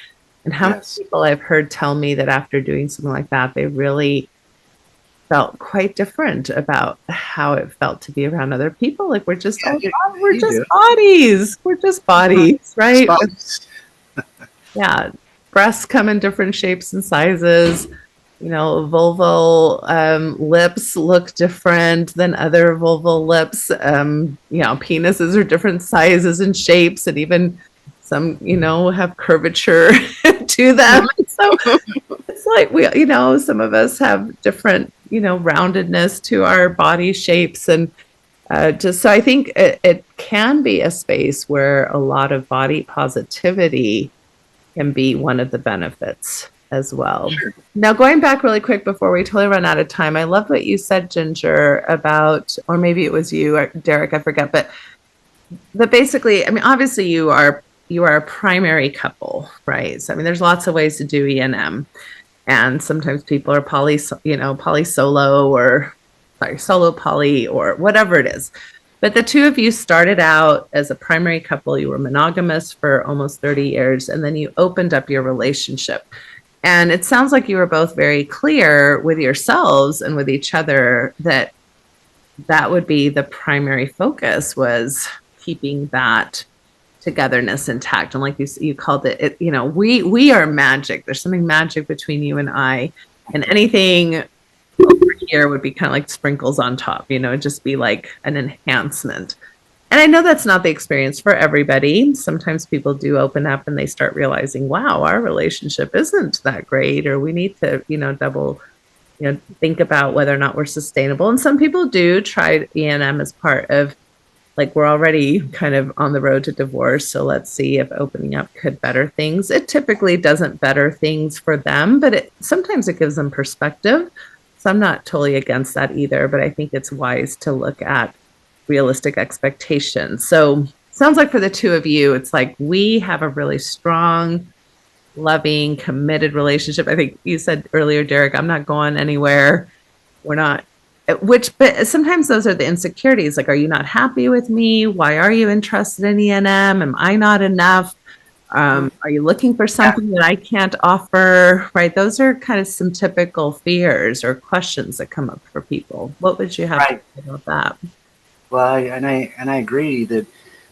And how many people I've heard tell me that after doing something like that, they really felt quite different about how it felt to be around other people. Like, we're just bodies. We're just bodies, right? Yeah. Breasts come in different shapes and sizes. Vulval lips look different than other vulval lips. Penises are different sizes and shapes, and even some, have curvature to them. So it's like some of us have different, roundedness to our body shapes, and so I think it can be a space where a lot of body positivity can be one of the benefits as well. Sure. Now, going back really quick before we totally run out of time, I love what you said, Ginger, about, or maybe it was you, or Derrick, I forget, but basically, obviously you are a primary couple, right? So, there's lots of ways to do E&M, and sometimes people are poly solo, or solo poly, or whatever it is. But the two of you started out as a primary couple. You were monogamous for almost 30 years, and then you opened up your relationship. And it sounds like you were both very clear with yourselves and with each other that that would be the primary focus, was keeping that togetherness intact. And like you called it, we are magic. There's something magic between you and I, and anything over here would be kind of like sprinkles on top, just be like an enhancement. And I know that's not the experience for everybody. Sometimes people do open up and they start realizing, wow, our relationship isn't that great, or we need to, double, think about whether or not we're sustainable. And some people do try E&M as part of, like, we're already kind of on the road to divorce, so let's see if opening up could better things. It typically doesn't better things for them, but sometimes it gives them perspective. So I'm not totally against that either, but I think it's wise to look at realistic expectations. So sounds like for the two of you, it's like we have a really strong, loving, committed relationship. I think you said earlier, Derrick, I'm not going anywhere. We're not, but sometimes those are the insecurities. Like, are you not happy with me? Why are you interested in E&M? Am I not enough? Are you looking for something that I can't offer? Right? Those are kind of some typical fears or questions that come up for people. What would you have to say about that? Well, I agree that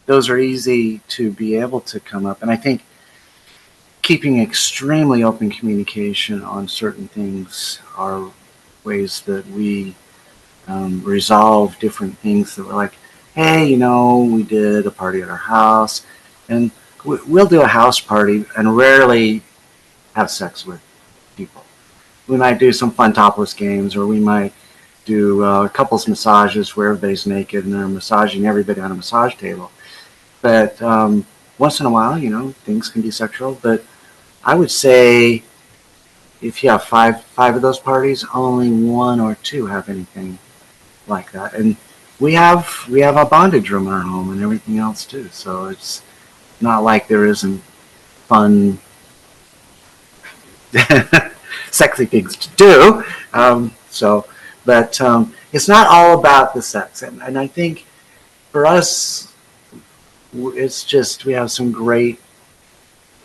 those are easy to be able to come up. And I think keeping extremely open communication on certain things are ways that we resolve different things that were like, hey, we did a party at our house, and we'll do a house party and rarely have sex with people. We might do some fun topless games, or we might do couples massages where everybody's naked and they're massaging everybody on a massage table. But once in a while, things can be sexual. But I would say if you have five of those parties, only one or two have anything like that. And we have a bondage room in our home and everything else too. So it's not like there isn't fun, sexy things to do. But it's not all about the sex. And I think for us, it's just we have some great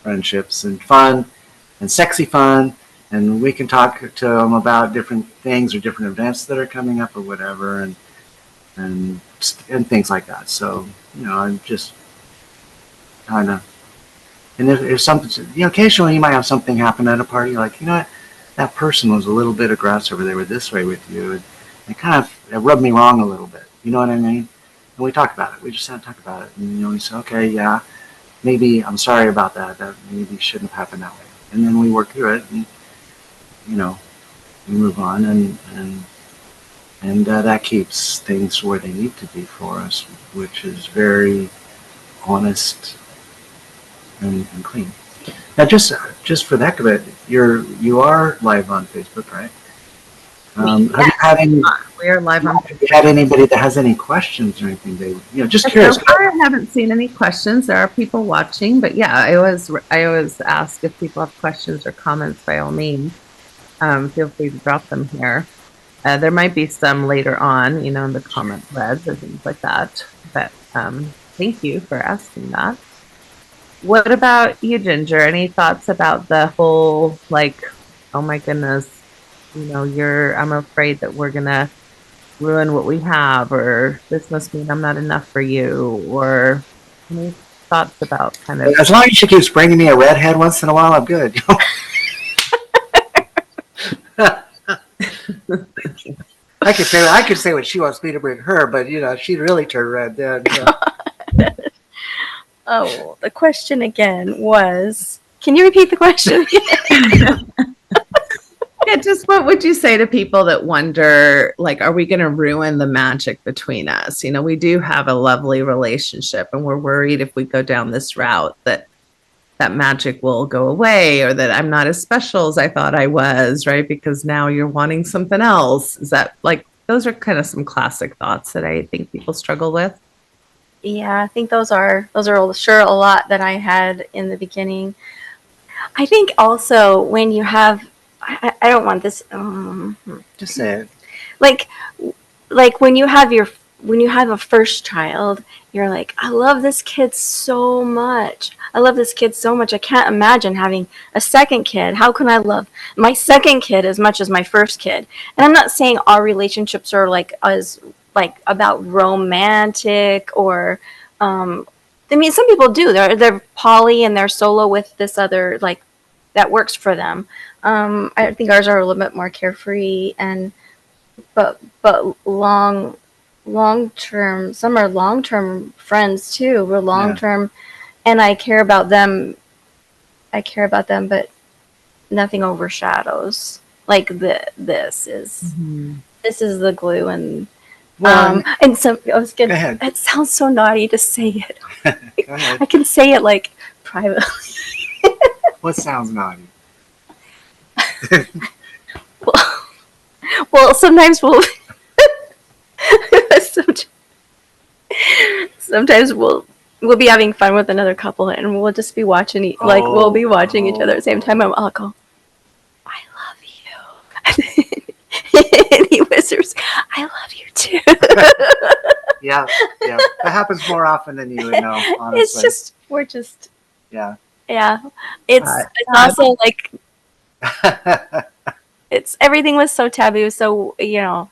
friendships and fun and sexy fun. And we can talk to them about different things or different events that are coming up or whatever, and things like that. So, I'm just kind of, and if something, occasionally you might have something happen at a party, like, what, that person was a little bit aggressive, or they were this way with you, and it rubbed me wrong a little bit. You know what I mean? And we talk about it. We just had to talk about it. And, we say, okay, yeah, maybe I'm sorry about that. That maybe shouldn't have happened that way. And then we work through it, and, we move on, and that keeps things where they need to be for us, which is very honest and clean. Now, just for the heck of it, you are live on Facebook, right? Have you had any? We're live on Facebook. Have you had anybody that has any questions or anything? Just curious. I haven't seen any questions. There are people watching, but yeah, I always ask if people have questions or comments. By all means, feel free to drop them here. There might be some later on, in the comment threads or things like that. But thank you for asking that. What about you, Ginger? Any thoughts about the whole, like, oh my goodness, I'm afraid that we're gonna ruin what we have, or this must mean I'm not enough for you, or any thoughts about kind of? As long as she keeps bringing me a redhead once in a while, I'm good. I could say what she wants me to bring her, but she'd really turn red then. Oh, the question again was, can you repeat the question again? Yeah, just what would you say to people that wonder, like, are we going to ruin the magic between us? We do have a lovely relationship, and we're worried if we go down this route that magic will go away, or that I'm not as special as I thought I was, right? Because now you're wanting something else. Is that, like, those are kind of some classic thoughts that I think people struggle with. Yeah, I think those are sure a lot that I had in the beginning. I think also when you have, I don't want this. Just say it. Like when you have a first child, you're like, I love this kid so much. I can't imagine having a second kid. How can I love my second kid as much as my first kid? And I'm not saying our relationships are like as like about romantic or I mean, some people do. They're poly and they're solo with this other, like, that works for them. I think ours are a little bit more carefree and but long term. Some are long term friends too. We're long term, and I care about them. But nothing overshadows. Like this is the glue and. And so I was gonna. Go ahead. It sounds so naughty to say it. Go ahead. I can say it like privately. What sounds naughty? Well, sometimes sometimes we'll be having fun with another couple, and we'll just be watching we'll be watching each other at the same time. I'll go, I love you, and he whispers, I love you too. Yeah. That happens more often than you would know, honestly. It's just Yeah. It's also like it's everything was so taboo, so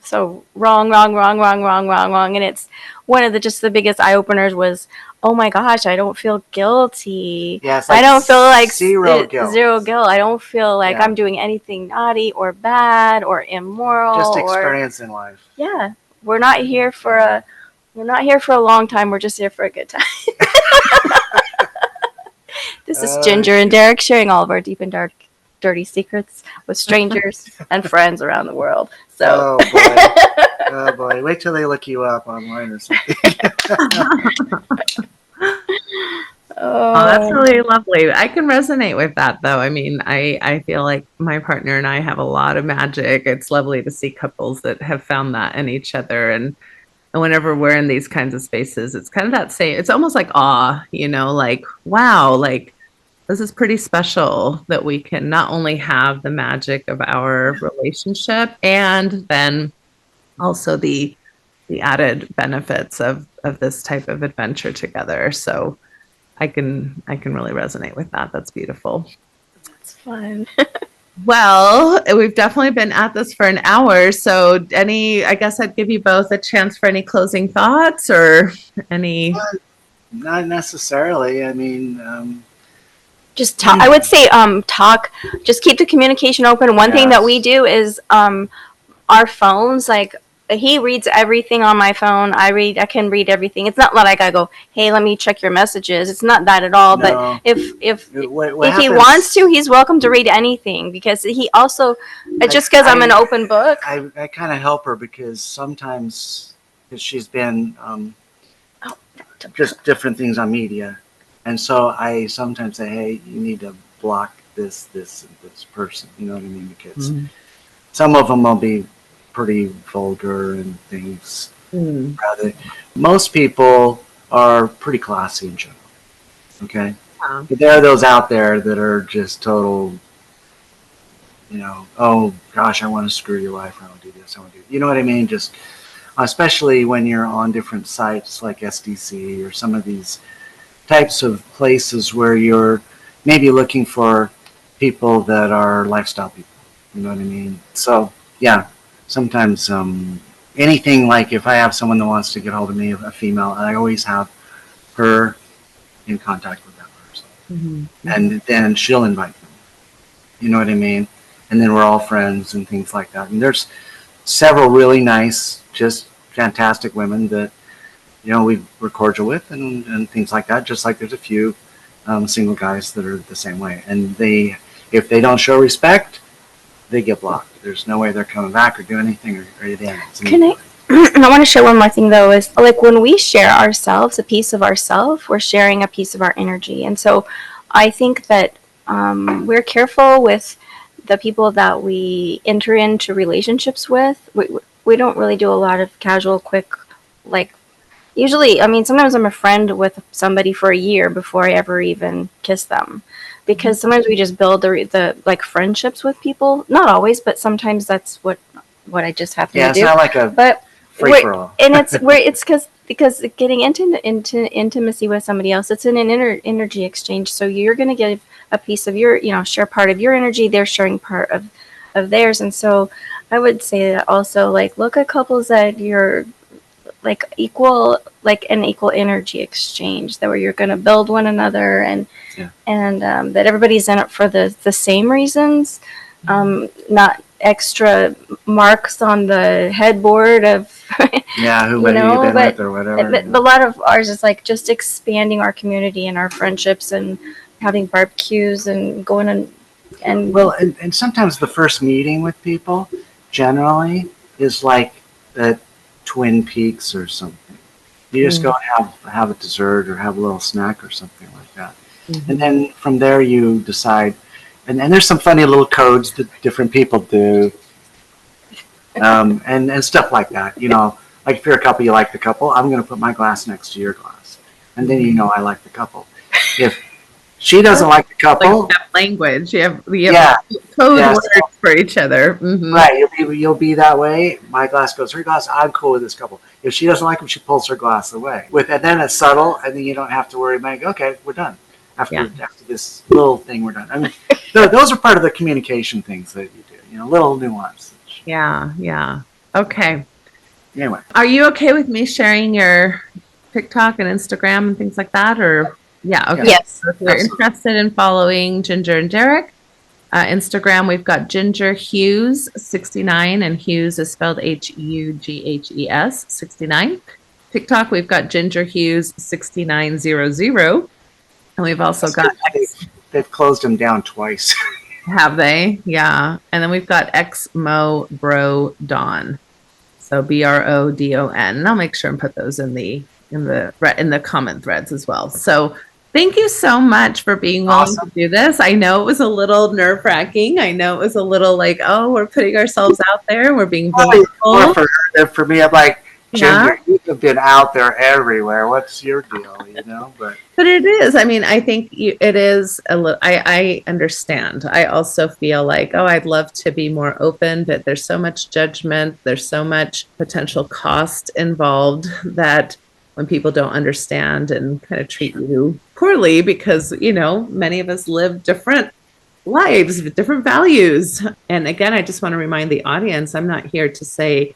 so wrong, and it's one of the biggest eye openers was, oh my gosh, I don't feel guilty. Yes, I don't feel like zero guilt. I don't feel like I'm doing anything naughty or bad or immoral. Just experience in life. Yeah, we're not here for a long time. We're just here for a good time. This is Ginger and Derrick sharing all of our deep and dark, dirty secrets with strangers and friends around the world. So, oh boy, wait till they look you up online or something. Oh, that's really lovely. I can resonate with that, though. I mean, I feel like my partner and I have a lot of magic. It's lovely to see couples that have found that in each other, and whenever we're in these kinds of spaces, it's kind of that same. It's almost like awe, like wow, like. This is pretty special that we can not only have the magic of our relationship and then also the added benefits of this type of adventure together. So I can really resonate with that. That's beautiful. That's fun. Well, we've definitely been at this for an hour. So I guess I'd give you both a chance for any closing thoughts or any. Not necessarily. I mean, just talk. I would say talk. Just keep the communication open. One thing that we do is our phones. Like he reads everything on my phone. I can read everything. It's not like I go, hey, let me check your messages. It's not that at all. No. But if he wants to, he's welcome to read anything because he also just because I'm an open book. I kind of help her because sometimes she's been just different things on media. And so I sometimes say, hey, you need to block this, and this person. You know what I mean? Because some of them will be pretty vulgar and things. Rather, most people are pretty classy in general. Okay? But there are those out there that are just total, oh, gosh, I want to screw your life. I want to do this. I want to do You know what I mean? Just, especially when you're on different sites like SDC or some of these types of places where you're maybe looking for people that are lifestyle people. You know what I mean? So, yeah, sometimes anything like if I have someone that wants to get hold of me, a female, I always have her in contact with that person. And then she'll invite them. You know what I mean? And then we're all friends and things like that. And there's several really nice, just fantastic women that we're cordial with and things like that, just like there's a few single guys that are the same way. And if they don't show respect, they get blocked. There's no way they're coming back or doing anything or anything. I want to share one more thing, though, is like when we share ourselves, a piece of ourselves, we're sharing a piece of our energy. And so I think that we're careful with the people that we enter into relationships with. We don't really do a lot of casual, quick, like, usually, I mean, sometimes I'm a friend with somebody for a year before I ever even kiss them, because sometimes we just build the like friendships with people. Not always, but sometimes that's what I just happen to do. Yeah, it's not like a free for all. And it's because getting into intimacy with somebody else, it's an energy exchange. So you're going to give a piece of your, share part of your energy. They're sharing part of theirs, and so I would say that also, like, look at couples that you're like equal, like an equal energy exchange, that where you're going to build one another, and that everybody's in it for the same reasons, not extra marks on the headboard of who you've been with or whatever. But a lot of ours is like just expanding our community and our friendships, and having barbecues and going and sometimes the first meeting with people generally is like the Twin Peaks or something. You just go and have a dessert or have a little snack or something like that. And then from there you decide, and there's some funny little codes that different people do, and stuff like that. Like if you're a couple, you like the couple, I'm going to put my glass next to your glass. And then I like the couple. If she doesn't like the couple, like language. You have code words for each other. Mm-hmm. Right. You'll be that way. My glass goes her glass. I'm cool with this couple. If she doesn't like them, she pulls her glass away. And then it's subtle, and then you don't have to worry about, okay, we're done. After this little thing, we're done. I mean, those are part of the communication things that you do. Little nuance. Yeah. Okay. Anyway, are you okay with me sharing your TikTok and Instagram and things like that, or? Yeah. Okay. Yes. So if you're interested in following Ginger and Derrick, Instagram, we've got Ginger Hughes 69, and Hughes is spelled Hughes 69. TikTok, we've got Ginger Hughes 6900, and we've also got they've closed them down twice. Have they? Yeah. And then we've got Xmo Bro Don, so BRODON. And I'll make sure and put those in the comment threads as well. So thank you so much for being willing to do this. I know it was a little nerve-wracking. I know it was a little like, we're putting ourselves out there. We're being vulnerable. For me, I'm like, Ginger, you've been out there everywhere. What's your deal? But it is. I mean, I think it is a little. I understand. I also feel like, I'd love to be more open, but there's so much judgment. There's so much potential cost involved that when people don't understand and kind of treat you poorly, because many of us live different lives with different values. And again, I just want to remind the audience, I'm not here to say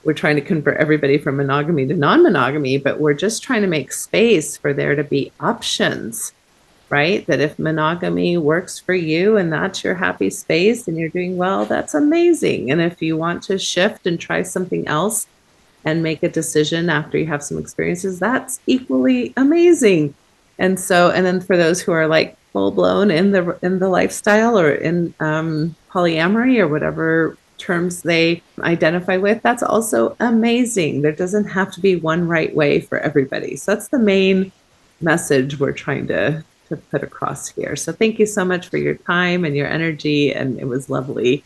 we're trying to convert everybody from monogamy to non-monogamy, but we're just trying to make space for there to be options, right? That if monogamy works for you and that's your happy space and you're doing well, that's amazing. And if you want to shift and try something else and make a decision after you have some experiences, that's equally amazing. And then for those who are like full blown in the lifestyle or in polyamory or whatever terms they identify with, that's also amazing. There doesn't have to be one right way for everybody. So that's the main message we're trying to put across here. So thank you so much for your time and your energy, and it was lovely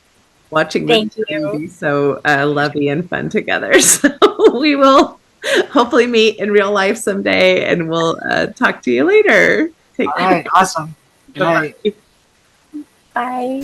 watching this be so lovey and fun together. So we will hopefully meet in real life someday, and we'll talk to you later. Take care. All right, awesome. Good night. Bye.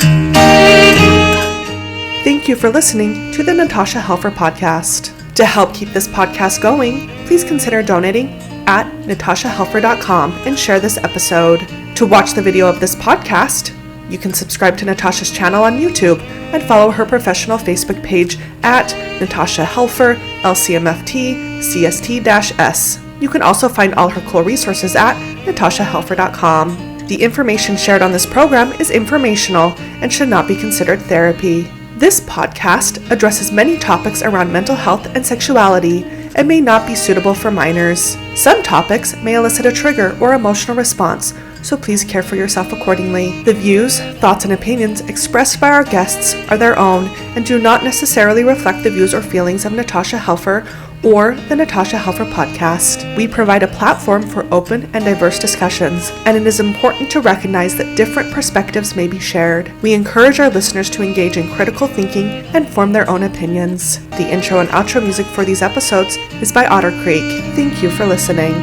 Thank you for listening to the Natasha Helfer podcast. To help keep this podcast going, please consider donating at natashahelfer.com and share this episode. To watch the video of this podcast, you can subscribe to Natasha's channel on YouTube and follow her professional Facebook page at Natasha Helfer, LCMFT, CST-S. You can also find all her cool resources at natashahelfer.com. The information shared on this program is informational and should not be considered therapy. This podcast addresses many topics around mental health and sexuality and may not be suitable for minors. Some topics may elicit a trigger or emotional response, so please care for yourself accordingly. The views, thoughts, and opinions expressed by our guests are their own and do not necessarily reflect the views or feelings of Natasha Helfer or the Natasha Helfer podcast. We provide a platform for open and diverse discussions, and it is important to recognize that different perspectives may be shared. We encourage our listeners to engage in critical thinking and form their own opinions. The intro and outro music for these episodes is by Otter Creek. Thank you for listening.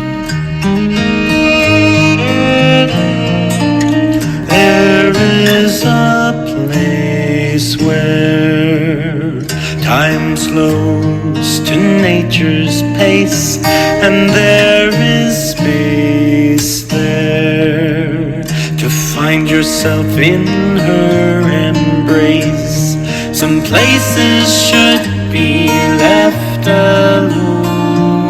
There is a place where time slows to nature's pace, and there is space there to find yourself in her embrace. Some places should be left alone.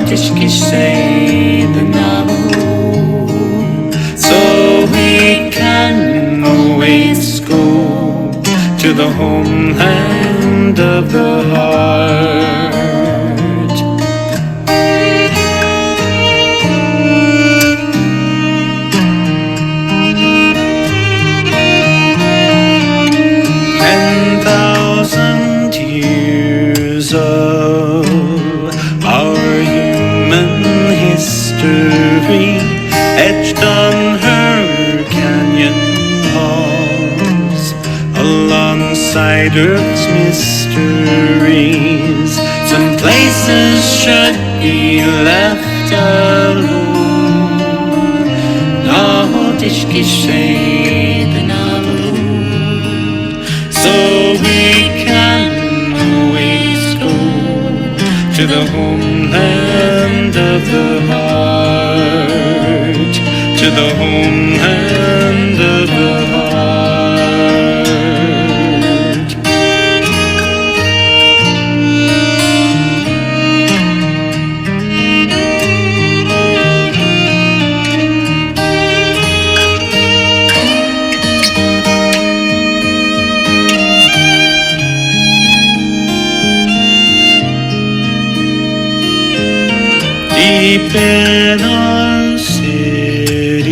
say the Navajo. So we can always go to the homeland of the heart. 10,000 years of our human history etched on her canyon walls, alongside Earth's mysteries. Some places should be left alone. Nahotishkishe the Navajo. So we can always go to the homeland of the heart, to the homeland of the heart. Deep in our cities,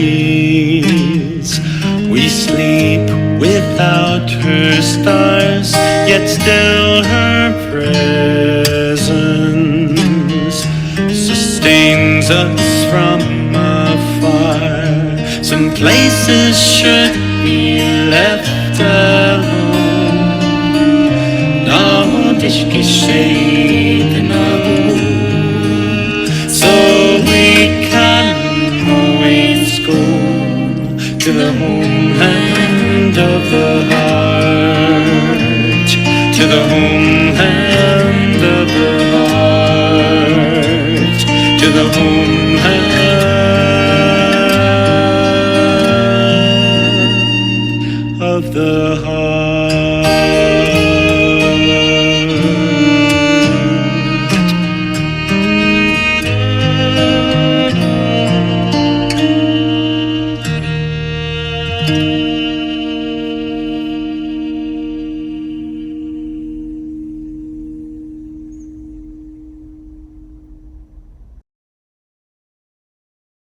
we sleep without her stars, yet still her presence sustains us from afar. Some places should be left alone. Nahotishkishe the Navajo. So we can always go to the homeland of the heart, to the homeland